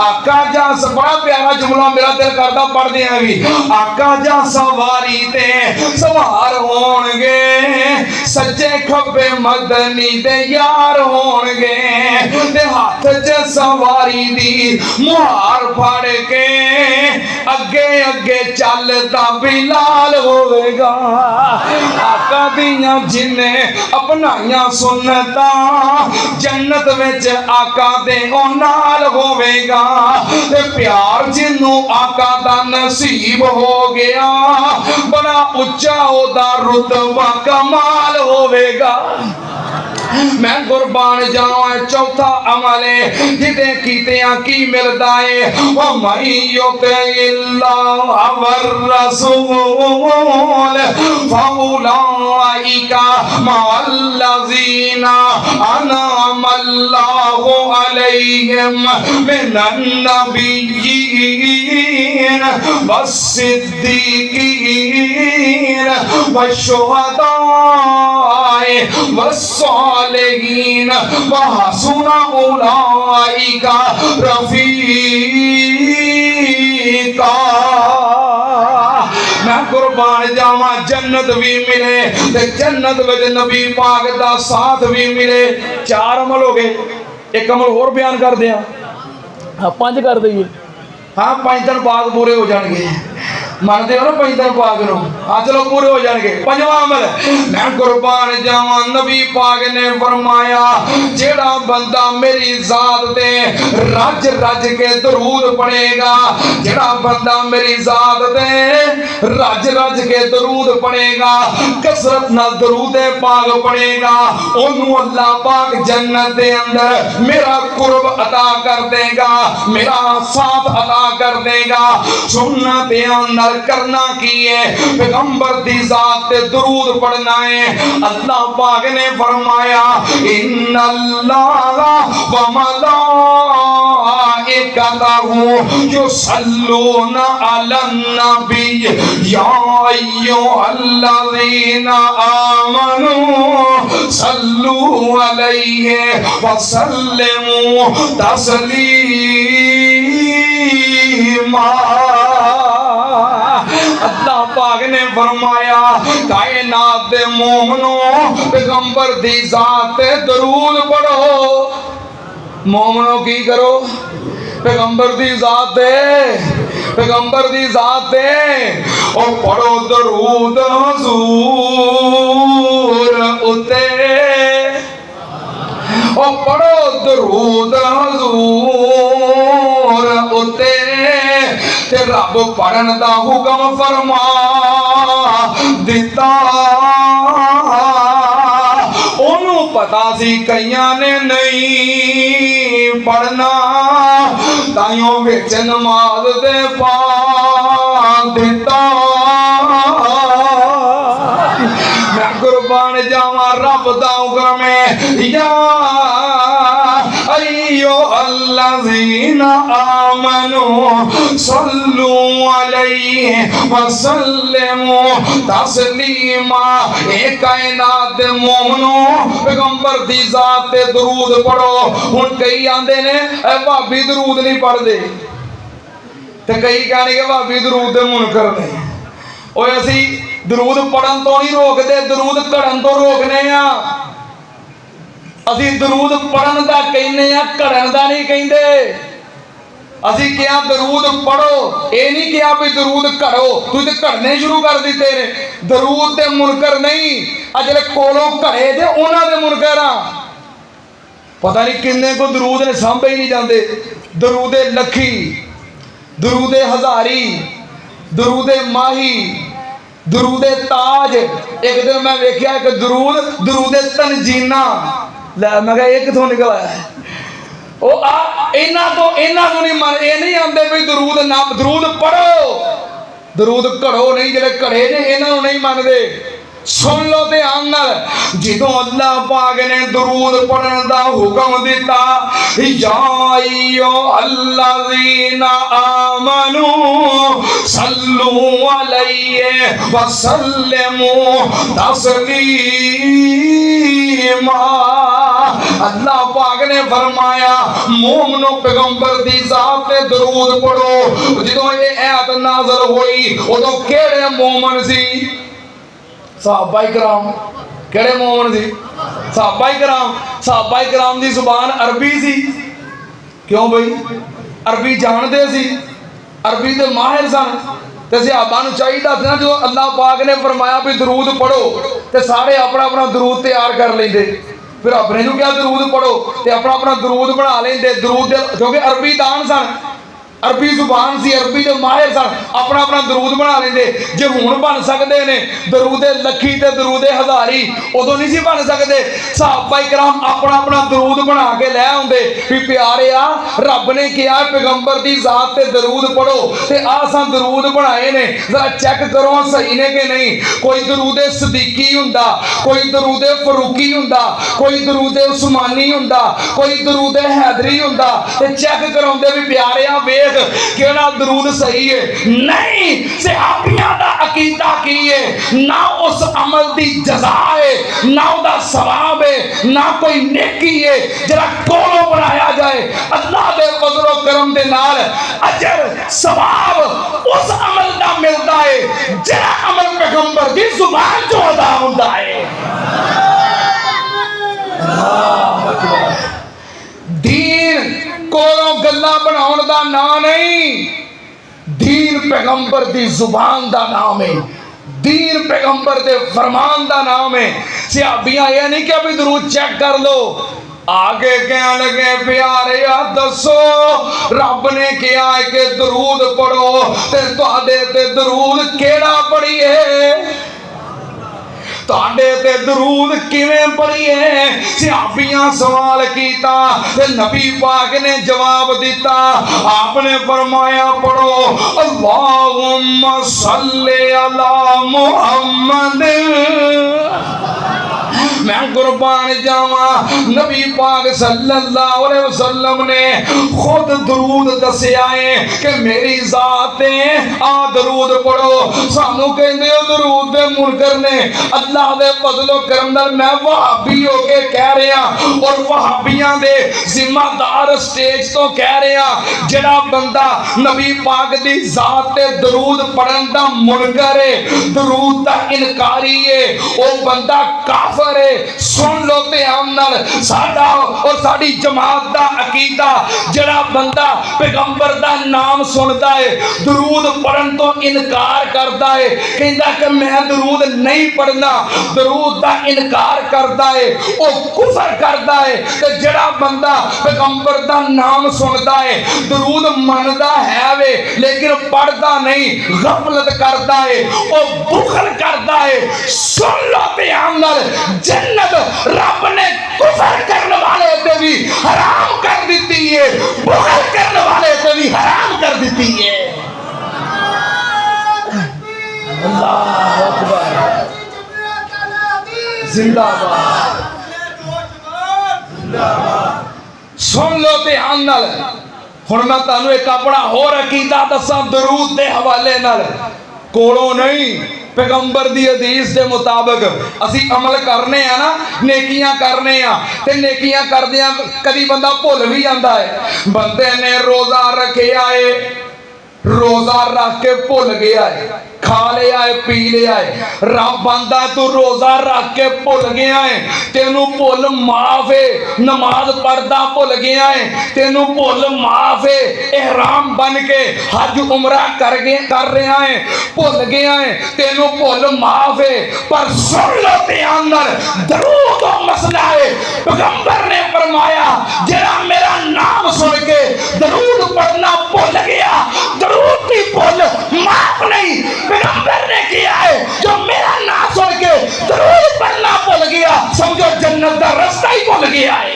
आका जा बड़ा प्यारा जुमला मेरा दिल करदा पढ़ दिया भी। आका जा सवारी दे सवार होणगे सज्जे खब्बे मदनी दे यार होणगे। ते हाथ च सवारी दी मुहार फड़ के अगे अगे चलदा बिलाल होवेगा। आका दियां जिन्हें अपनाइया सुनता जन्नत विच आका दे ओ नाल होवेगा। ते प्यार जिन्नू आका दा नसीब हो गया बड़ा उच्चा ओदा रुतबा कमाल होवेगा। मैं कुर्बान जावां चौथा अमल है जिदे कीतियां की मिलदा है ओ मईयुते इल्लाह वर रसूल फउलाइका मअल्लज़ीना अनअमल्लाहु अलैहिम मिनन नबिय्यीन वस्सिद्दीकीन वश्शुहदाए वस्सालिहीन वहसुना उलाइका रफीका। मैं कुर्बान जावा जन्नत भी मिले ते जन्नत विच नबी पाक दा साथ भी मिले। चार अमल हो गए एक अमल होर बयान कर दिया हाँ पांच कर दईए हाँ 5 दिन बाद पूरे हो जाएंगे। मानते हो ना पंजतन पाक नो? हाँ चलो पूरे हो जाएंगे। पंजवा अमल, मैं कुर्बान जावा नबी पाक ने फरमाया जेड़ा बंदा मेरी जात ते रज रज के दरूद पढ़ेगा, जेड़ा बंदा मेरी जात ते रज रज के दरूद पढ़ेगा, कसरत नाल दरूद पाक पढ़ेगा, ओनू अल्लाह पाक जन्नत दे अंदर मेरा कुर्ब अता कर देगा, मेरा साथ अता कर देगा। सुनना ते अंदर करना की है, पैगंबर दी जात ते दरूद पढ़ना है। अल्लाह पाक ने फरमाया इन्नल्लाहा व मलाइकतहु युसल्लूना अलन नबी या अय्युहल्लज़ीना आमनू सल्लू अलैहि व सल्लिमू तस्लीमा। अल्लाह पाक ने फरमाया कायनात दे मोमनो पैगंबर दी जात ते दरूद पढ़ो। मोमनो की करो? पैगंबर दी जात ते, पैगंबर दी जात ते ओ पढ़ो दरूद हुजूर उते, ओ पढ़ो दरूद हुजूर उते ते रब पढ़न दा हुक्म फरमा दिता। ओनू पता सी कईयां ने नहीं पढ़ना, ताइयों विच नमाज दे पा दिता। मैं कुर्बान जावा रब दा हुक्म है या अय्युहल्लज़ीना आमनू सल्लू अलैहि व सल्लिमू तस्लीमा। ए कायनात दे मोमनो पैगंबर दी जात ते दरूद पढ़ो। हुण कई आंदे ने ए भाभी दरूद नहीं पढ़दे, ते कई कहणगे भाभी दरूद दे मुनकर ने। ओए असी दरूद पढ़न तो नहीं रोकदे, दरूद घड़न तो रोकने आ। असी दरूद पढ़न दा कहने आ, घड़न दा नहीं कहंदे। असी क्या दरूद पढ़ो, ये नहीं किया भी दरूद घड़ो। तुम तो घड़ने शुरू कर दिते ने। दरूद दे मुनकर नहीं, अजले कोलों घड़े दे उन्हां दे मुनकर आ। पता नहीं किन्ने को दरूद ने सांभे ही नहीं जाते। दरूदे लखी, दरूदे हजारी, दरूदे माही, दरूदे ताज। एक दिन मैं वेख्या एक दरूद, दरूदे तनजीना। लै मैं कहा ये किथों निकल आया? ओ इन्हां तो नहीं मन, ये नहीं आंदे भी दरूद ना, दरूद पढ़ो, दरूद घड़ो नहीं। जेड़े घड़े ने इन्हां नहीं मानदे। सुन लो ध्यान नाल, जिदों अल्लाह पाक ने दरूद पढ़न दा हुक्म दिता या अय्युहल्लज़ीना आमनू सल्लू अलैहि व सल्लिमू तस्लीमा। अल्लाह पाक ने फरमाया मोमनो पैगंबर दी जात ते दरूद पढ़ो। जिदों ये आयत नाज़िल होई उदों केड़े मोमन सी? सहाबाए किराम। केड़े मोमन सी? सहाबाए किराम। सहाबाए किराम दी जुबान अरबी सी। क्यों भाई? अरबी जानते सी, अरबी दे माहिर सन। ते सहाबा नूं चाहीदा सी ना जो अल्लाह पाक ने फरमाया भी दरूद पढ़ो ते सारे अपना अपना दरूद तैयार कर लेंदे। फिर अपने नूं क्या दरूद पढ़ो ते अपना अपना दरूद बना लेंदे। दरूद क्योंकि अरबी दान सन, अरबी जुबान सी, अरबी दे माहिर सन, अपना अपना दरूद बना लेंदे। जे हुण बन सकदे ने दरूदे लखी ते दरूदे हजारी, उदों नहीं सी बन सकदे। सहाबाए किराम अपना अपना दरूद बना के लै आउंदे भी प्यारे आ रब ने कहा पैगंबर दी जात ते दरूद पढ़ो ते आसां दरूद बनाए ने, जरा चेक करो सही ने कि नहीं। कोई दरूदे सदीकी हुंदा, कोई दरूदे फरूकी हुंदा, कोई दरूदे उस्मानी हुंदा, कोई दरूदे हैदरी हुंदा। ते चेक कराउंदे भी प्यारे आ वे केड़ा दरूद सही है। नहीं, सहाबियां दा अकीदा की है, ना उस अमल दी जज़ा है, ना उदा सवाब है, ना कोई नेकी है जरा कोलों बनाया जाए। अल्लाह दे फज़ल व करम दे नाल अजर सवाब उस अमल दा मिलदा है जेड़ा अमल पैगंबर दी जुबान चों अदा हुंदा है। दीन कोलों गल्लां बनाउण दा ना नहीं। दीन पैगंबर दी जुबान दा नाम है, दीन पैगंबर दे फरमान दा नाम है। सहाबियां ये नहीं कि अभी दरूद चेक कर लो, आगे क्या लगे प्यारे यार दसो रब ने क्या है कि दरूद पढ़ो ते तुहाडे ते दरूद केड़ा पढ़िए, तुहाडे ते दरूद किवें पढ़िए। सहाबियां सवाल कीता ते नबी पाक ने जवाब दिता। आपने फरमाया पढ़ो अल्लाहुम्मा सल्ले अला मुहम्मद। मैं कुर्बान जावा नबी पाक सल्लल्लाहु अलैहि वसल्लम ने खुद दरूद दसिया है कि मेरी जात है आ दरूद पढ़ो। सानू कहंदे हो दरूद दे मुनकर ने, अल्लाह दे फजलो करम नाल मैं वहाबी हो के कह रहा और वहाबियां दे जिम्मेदार स्टेज तो कह रहा, जेड़ा बंदा नबी पाक दी जात ते दरूद पढ़न दा मुनकर है, दरूद दा इनकारी है, वो बंदा काफर है। सुन लो ध्यान नाल, साडा और साडी जमात दा अकीदा, जेड़ा बंदा पैगंबर दा नाम सुनदा है दरूद पढ़न तो इनकार करदा है, कहंदा कि मैं दरूद नहीं पढ़ना, दरूद दा इनकार करदा है, वो कुफर करदा है। ते जेड़ा बंदा पैगंबर दा नाम सुनदा है दरूद मनदा है वे लेकिन पढ़दा नहीं, गफलत करदा है, वो बुखल करदा है। सुन लो ध्यान नाल, जन्नत रब ने कुफर करने वाले पे भी हराम कर दी है, बुखल करने वाले पे भी हराम कर दी है। अल्लाह अकबर, जिंदाबाद जिंदाबाद। सुन लो ध्यान नाल, हुण मैं तुहानू एक अपना होर अकीदा दसां दरूद दे हवाले नाल, कोलों नहीं पैगंबर दी हदीस के मुताबिक असी अमल करने आ ना, नेकियां करने आ ते नेकियां करदियां कदी बंदा भुल भी जाता है। बंदे ने रोजा रखिया है, रोजा रख के भुल गया है, खा लिया है पी लिया है, रब आंदा तू रोजा रख के भुल गया है, तेनू भुल माफ है, नमाज पढ़दा भुल गया है, तेनू भुल माफ है, एहराम बन के हज उमरा कर रहा है, भुल गया है, तेनू भुल माफ है। पर सुन लो ध्यान नाल, दरूद दा मसला है। पैगंबर ने फरमाया जेड़ा मेरा नाम सुन के दरूद पढ़ना भुल गया, दरूद की भुल माफ नहीं पैगंबर ने किया है। जो मेरा नाम सुन के दरूद पढ़ना भूल गया, समझो जन्नत का रास्ता ही भूल गया है।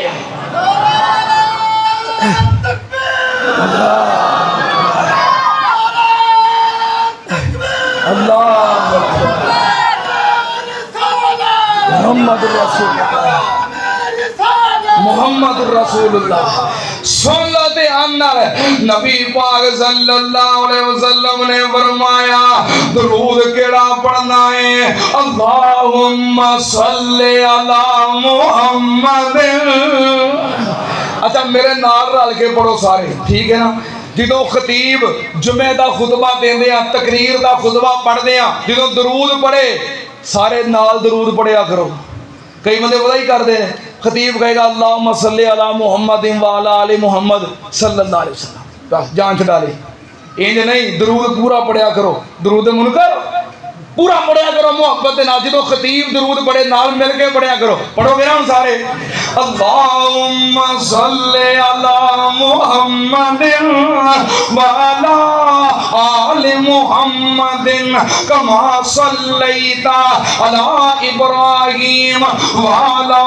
अल्लाह मोहम्मद रसूलुल्लाह, मोहम्मद रसूलुल्लाह। सुन लो ध्यान नाल, नबी पाक सल्लल्लाहु अलैहि वसल्लम ने फरमाया दरूद केड़ा पढ़ना है, अल्लाहुम्मा सल्ले अला मुहम्मद। अच्छा मेरे नाल रल के पढ़ो सारे, ठीक है ना। जो खतीब जुमे का खुतबा देंदे आ, तकरीर का खुतबा पढ़ते हैं, जो दरूद पढ़े सारे नाल दरूद पढ़िया करो। कई बंदे पता ही करते हैं, खतीब कहेगा अल्लाहुम्मा सल्ली अला मुहम्मद व अला आलि मुहम्मद सल्लल्लाहु अलैहि वसल्लम, बस जान छुड़ा ली। इंज नहीं, दरूद पूरा पढ़िया करो, दरूद मुनकर पूरा पढ़िया करो मुहब्बत दे नाल। जो खतीब दरूद पढ़े नाल मिल के पढ़िया करो। पढ़ोगे ना हम सारे, अल्लाहुम्मा सल्ली अला मुहम्मद व अला आलि मुहम्मद कमा सल्लैता अला इब्राहीम व अला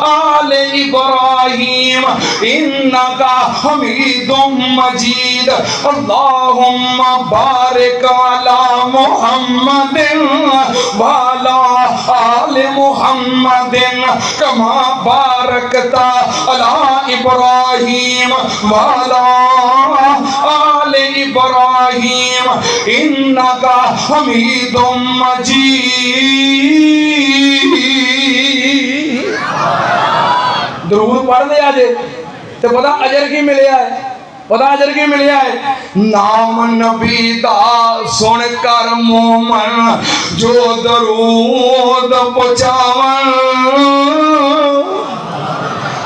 आलि इब्राहीम इन्नका हमीदुम मजीद। अल्लाहुम्मा बारिक अला मुहम्मद वाला आले मुहम्मदिन कमा बारकता अला इब्राहीम वाला आले इब्राहीम इन्नका हमीदुम मजीद। दरूद पढ़ लिया जे तो पता अजर की मिले है, पता अजर की मिलिया है। नाम नबी दा सुन कर मोमन जो दरूद पहुंचावन,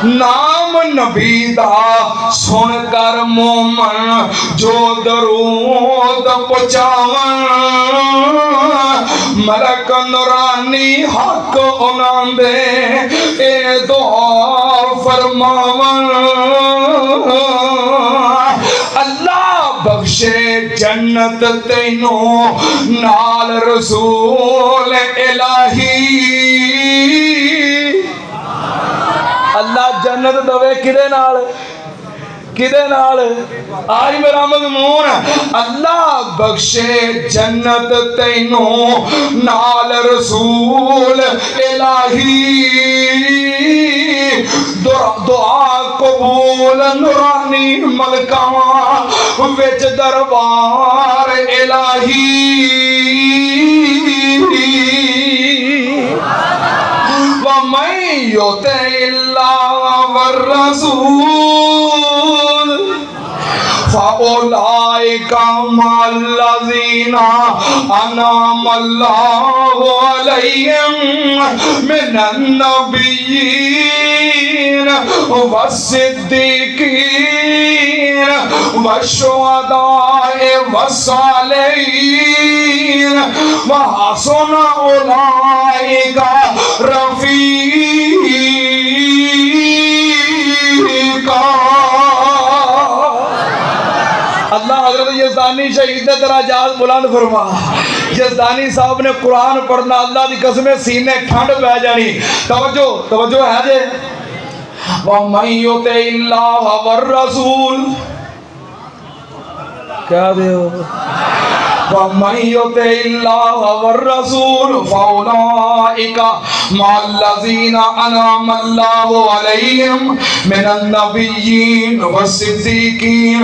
नाम नबी दा सुन कर मोमन जो दरूद पहुंचावन मलक नूरानी हक उन्हां दे ए दुआ फरमावन अल्लाह बख्शे जन्नत तैनू नाल रसूल इलाही अल्लाह जन्नत दवे किदे नाल आज मेरा मजमून अल्लाह बख्शे जन्नत तैनू नाल रसूल इलाही दुआ कबूल नूरानी मलकावां विच दरबार इलाही वमन युतिइल्लाह वर्रसूल फउलाइका मल्लज़ीना अनअमल्लाहु अलैहिम मिनन नबिय्यीन वस्सिद्दीकीन वशुहदाए वस्सालिहीन वहसुन उलाइका रफीका। अल्लाह हजरत यज़दानी शहीद ने दराजात बुलंद फरमा। यज़दानी साहब ने कुरान पढ़ना अल्लाह की कसम सीने ठंड पै जानी। तवज्जो है जे वमन युतिइल्लाह वर्रसूल क्या दे वमन युतिइल्लाह वर्रसूल फउलाइका मल्लज़ीना अनअमल्लाहु अलैहिम मिनन नबिय्यीन वस्सिद्दीकीन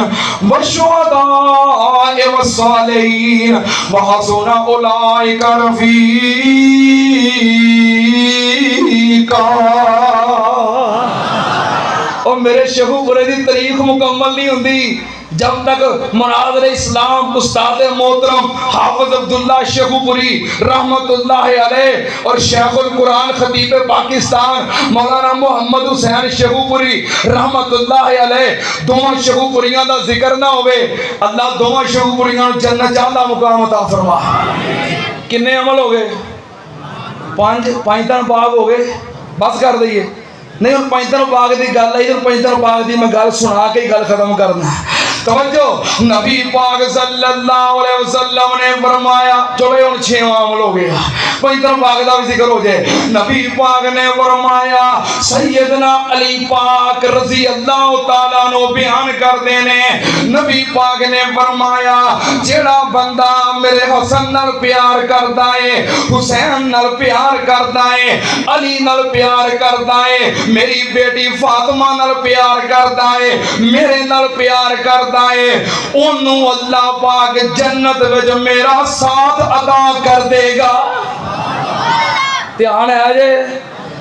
वशुहदाए वस्सालिहीन वहसुन उलाइका रफीका। और मेरे शेखुपुरे की तारीख मुकम्मल नहीं होंदी जब तक मुनाज़िर इस्लाम उस्ताद मोहतरम हाफिज अब्दुल्ला शेखुपुरी रहमतुल्लाह अलैह और शेखुल कुरान खतीब पाकिस्तान मौलाना मोहम्मद हुसैन शेखुपुरी रहमतुल्लाह अलैह दोवां शेखुपुरियां दा जिक्र ना होवे अल्लाह दोवां शेखुपुरियां नूं जन्नत दा मुकाम अता फरमा। किन्ने अमल हो गए? पांच तन पाक हो गए। बस कर दईए नहीं हम पैंतन पाक की गल आई तो पैंतन पाक की मैं गल सुना के ही गल खत्म करना। तवज्जो नबी पाक सल्लल्लाहु अलैहि वसल्लम ने फरमाया चलो हुण छेवां अमल हो गया पैंतन पाक का भी जिक्र हो जाए। नबी पाक ने फरमाया सैयदना अली पाक रज़ी अल्लाह तआला नो बयान करते ने नबी पाक ने फरमाया जेड़ा बंदा मेरे हसन नाल प्यार करदा है हुसैन नाल प्यार करदा है अली नाल प्यार करदा है मेरी बेटी फातिमा नाल प्यार करदा है मेरे नाल प्यार करदा है ओनू अल्लाह पाक जन्नत विच मेरा साथ अदा कर देगा। ध्यान है जे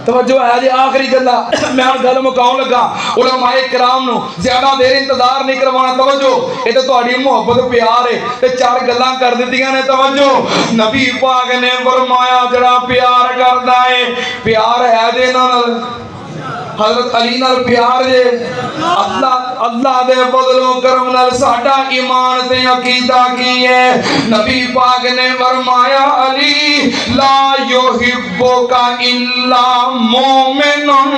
तवज्जो है जी। आखिरी गल्ला मैं गल मुकाउण लगा उलमाए किराम नूं ज्यादा देर इंतजार नहीं करवाना। तवज्जो ये तो तुहाडी मोहब्बत प्यार है ते चार गल्लां कर दित्तियां ने। तवज्जो नबी पाक ने फरमाया जड़ा प्यार करदा है प्यार है जे इन्हां नाल हजरत अली नाल प्यार जे अल्लाह दे फज़लो करम नाल साडा ईमान ते अकीदा की है। नबी पाक ने फरमाया अली ला युहिब्बुका इल्ला मुमिनुन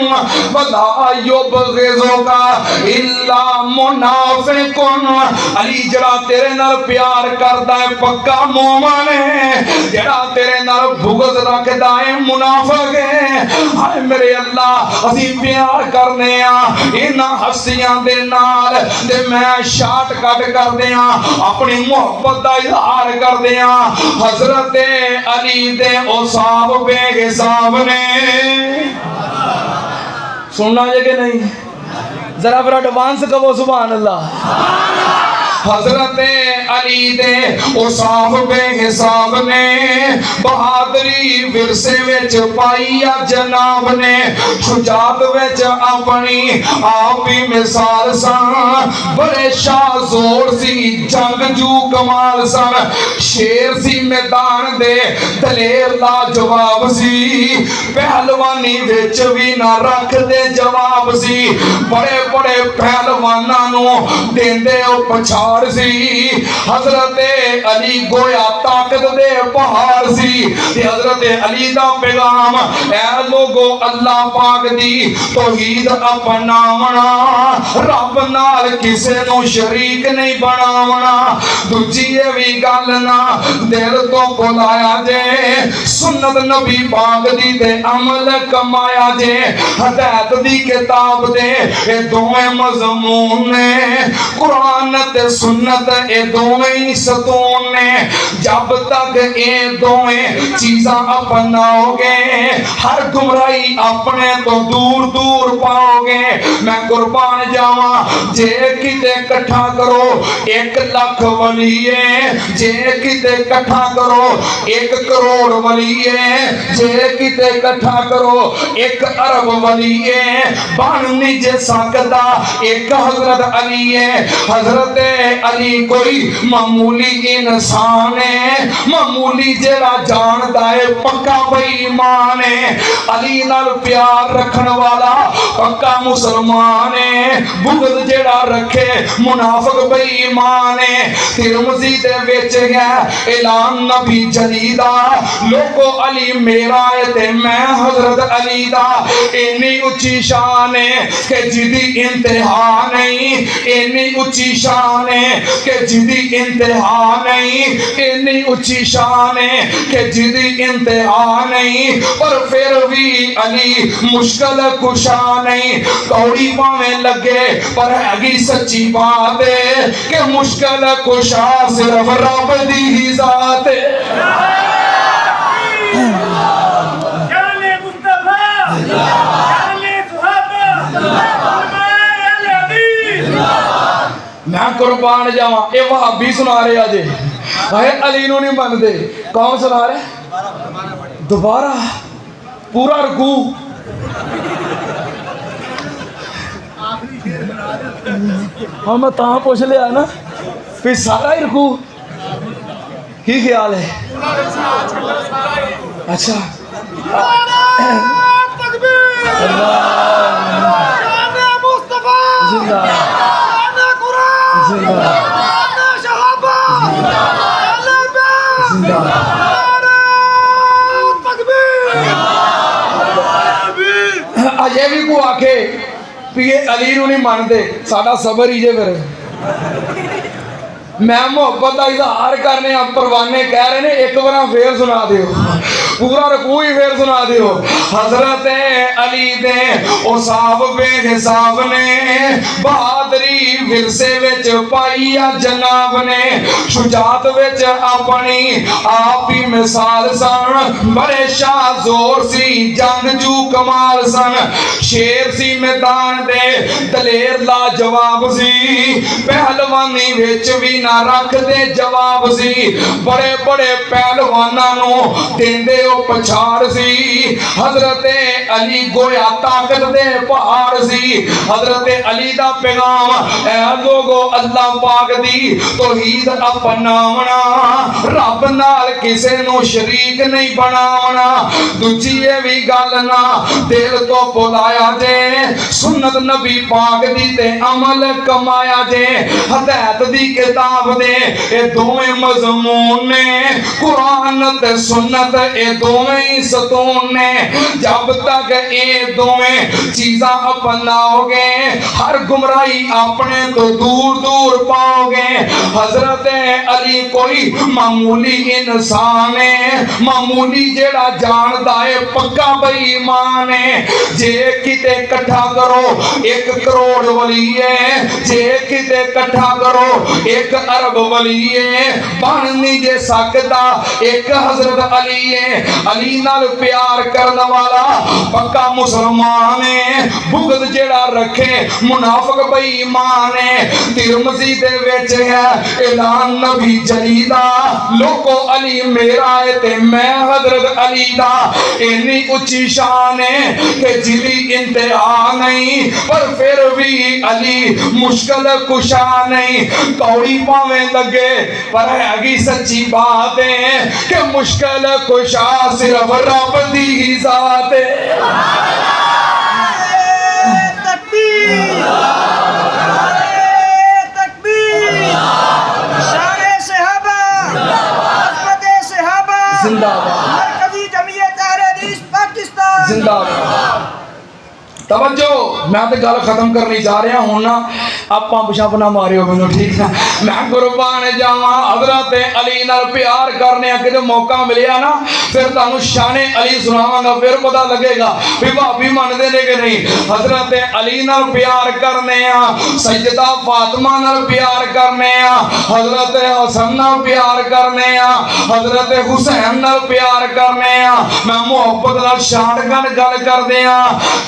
वला युबग़िज़ुका इल्ला मुनाफ़िकुन। अली जड़ा तेरे नाल प्यार करदा है पक्का मोमिन है जड़ा तेरे नाल बुग़्ज़ रखदा है मुनाफ़िक है। हाय मेरे अल्लाह असीं प्यार करने इन्हां हस्तियां दे नाल ते मैं शाट कट करदे अपनी मोहब्बत दा इज़हार करदे हज़रत अली दे औसाफ बेहिसाब ने। सुनना जे कि नहीं? जरा फिर एडवांस कहो सुभान अल्लाह। हज़रत अली दे ओ साफ बेहिसाब ने बहादुरी विरसे विच पाई आ जनाब ने शुजात विच अपनी आप ही मिसाल सन बड़े शाह जोर सी जंगजू कमाल सन शेर सी मैदान दे दलेर ला जवाब सी पहलवानी विच भी ना रख दे जवाब सी बड़े बड़े पहलवाना नू देंदे ओ पछाड़ सी हजरत अली गोया ताकत दे पहाड़ सी ते हजरत अली दा पैगाम ऐ लोगो अल्लाह पाक दी तौहीद अपनावना रब नाल किसे नू शरीक नहीं बनावना दूजी ये भी गल ना दिल तो बुलाया जे सुन्नत नबी पाक दी ते अमल कमाया जे हदायत दी किताब दे ए दोवें मजमून ने कुरान ते सुन्नत ए दोवें ही सतून ने जब तक ये दोवें चीज़ां अपनाओगे हर गुमराही अपने तो दूर दूर पाओगे मैं कुर्बान जावा जे किते इकट्ठा करो 1 लाख वलीए जे किते इकट्ठा करो 1 करोड़ वलीए जे किते इकट्ठा करो 1 अरब वलीए बन नहीं जे सकदा एक हजरत अली है हजरत अली कोई मामूली इंसान है मामूली जेड़ा जानदा है पक्का बेईमान है अली नाल प्यार रखन वाला पक्का मुसलमान है बुग़्ज़ जेड़ा रखे मुनाफिक बेईमान है तिरमिज़ी दे विच है ऐलान नबी जली दा लोगो अली मेरा है ते मैं हजरत अली दा इन्नी उच्ची शान है कि जिदी इंतहा नहीं इन्नी उच्ची शान है कि जिदी इंतहा नहीं इन्नी उच्ची शान है कि जिदी इंतहा नहीं पर फिर भी अली मुश्किल कुशा नहीं कौड़ी भावें लगे पर हैगी सच्ची बात है कि मुश्किल कुशा सिर्फ रब दी ही जात है मैं कुर्बान जावा ये वहाबी सुना रहे अजे अरे अली नू नहीं मनते कौन सुना रहे दोबारा पूरा रुकू हाँ मैं ता पूछ लिया ना फिर सारा ही रुकू की ख्याल है अच्छा जिंदा अजे भी को आखे भी अली नू नहीं मानते साडा सबर ही जे फिर मैं मोहब्बत का इजहार करने परवाने कह रहे ने एक बार फिर सुना दियो पूरा रकू ही फिर सुना दियो हजरत अली दे ओ साहब बेहिसाब ने बहादुरी विरसे विच पाई आ जनाब ने शुजात विच अपनी आप ही मिसाल सन बड़े शाह जोर सी जंगजू कमाल सन शेर सी मैदान दे दलेर ला जवाब सी पहलवानी विच भी ना रख दे जवाब सी बड़े बड़े पहलवाना नू देंदे ओ पछाड़ सी हजरत अली गोया ताकत दे पहाड़ सी हजरत अली दा पैगाम ऐ लोगो अल्लाह पाक दी तौहीद अपनावना रब नाल किसे नू शरीक नहीं बनावना दूजी ये भी गल ना दिल तो बुलाया जे सुन्नत नबी पाक दी ते अमल कमाया जे हदायत दी किताब दे ए दोवें मजमून ने कुरान ते सुन्नत ए दोवें ही सतून ने जब तक ये दोवें चीज़ां अपनाओगे हर गुमराही अपने तो दूर दूर पाओगे हजरत अली कोई मामूली इंसान है मामूली जेड़ा जानदा है पक्का बेईमान है जे किते इकट्ठा करो 1 करोड़ वली है जे किते इकट्ठा करो 1 अरब वली है बन नहीं जे सकदा एक हजरत अली है अली नाल प्यार करने वाला पक्का मुसलमान है बुग़्ज़ जेड़ा रखे मुनाफिक बड़ी माने तिरमजी दे विच है ऐलान नबी जली दा लोको अली मेरा है ते मैं हजरत अली दा इन्नी उच्ची शान है कि जिदी इंतहा नहीं पर फिर भी अली मुश्किल कुशा नहीं कौड़ी पावे लगे पर हैगी सच्ची बात है कि मुश्किल कुशा सिर्फ रब दी जात है जिंदाबाद तवज्जो मैं तो गल खत्म करनी चाह रहा हूं ना आप पंप शंप ना मारियो मैनू ठीक है मैं कुर्बान जावा हजरत अली नाल प्यार करने के जो मौका मिलिया ना फिर तुहानू शाने अली सुनावांगा फिर पता लगेगा भी भाभी मनदे ने कि नहीं हजरत अली नाल प्यार करने सैयदा फातिमा नाल प्यार करने हजरत हसन नाल प्यार करने हजरत हुसैन नाल प्यार करने मैं मोहब्बत नाल शानगन गल करदे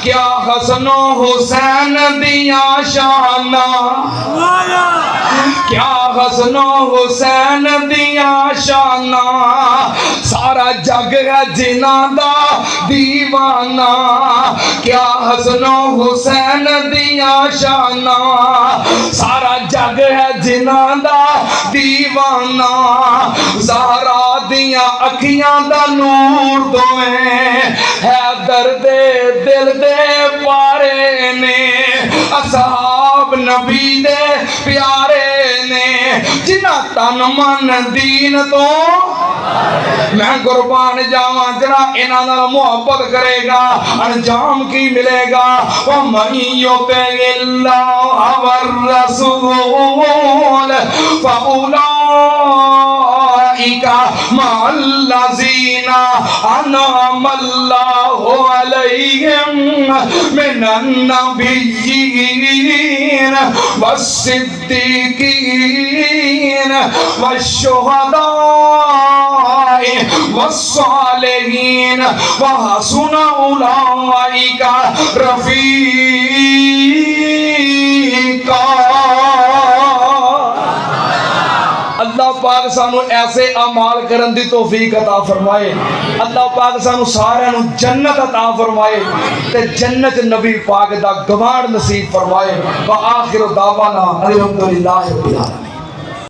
क्या हसनो हुसैन दिया शाना क्या हसनो हुसैन दिया शाना सारा जग है जिना दा दीवाना क्या हसनो हुसैन दिया शाना सारा जग है जिना दा दीवाना ज़हरा दिया अखियां दा नूर दोए है दर्द दिल दे पारे ने असहाब नबी दे प्यारे ने जिन्ना तन मन दीन तो मैं कुर्बान जावा जरा इन्हां नाल मोहब्बत करेगा अंजाम की मिलेगा व मईयो पे इल्लाह वर रसूल फउला इका मल्लज़ीना अनअमल्लाहु अलैहिम मिनन नबिय्यीन वस्सिद्दीकीन वश्शुहदाए वस्सालिहीन वहसुन उलाइका रफीका। अल्लाह पाक सानू ऐसे अमाल करन दी तौफीक अता फरमाए। अल्लाह पाक सानू सारियां नू जन्नत अता फरमाए ते जन्नत नबी पाक दा गवाड़ नसीब फरमाए। व आखिर दावाना अल्हम्दुलिल्लाहि रब्बिल आलमीन।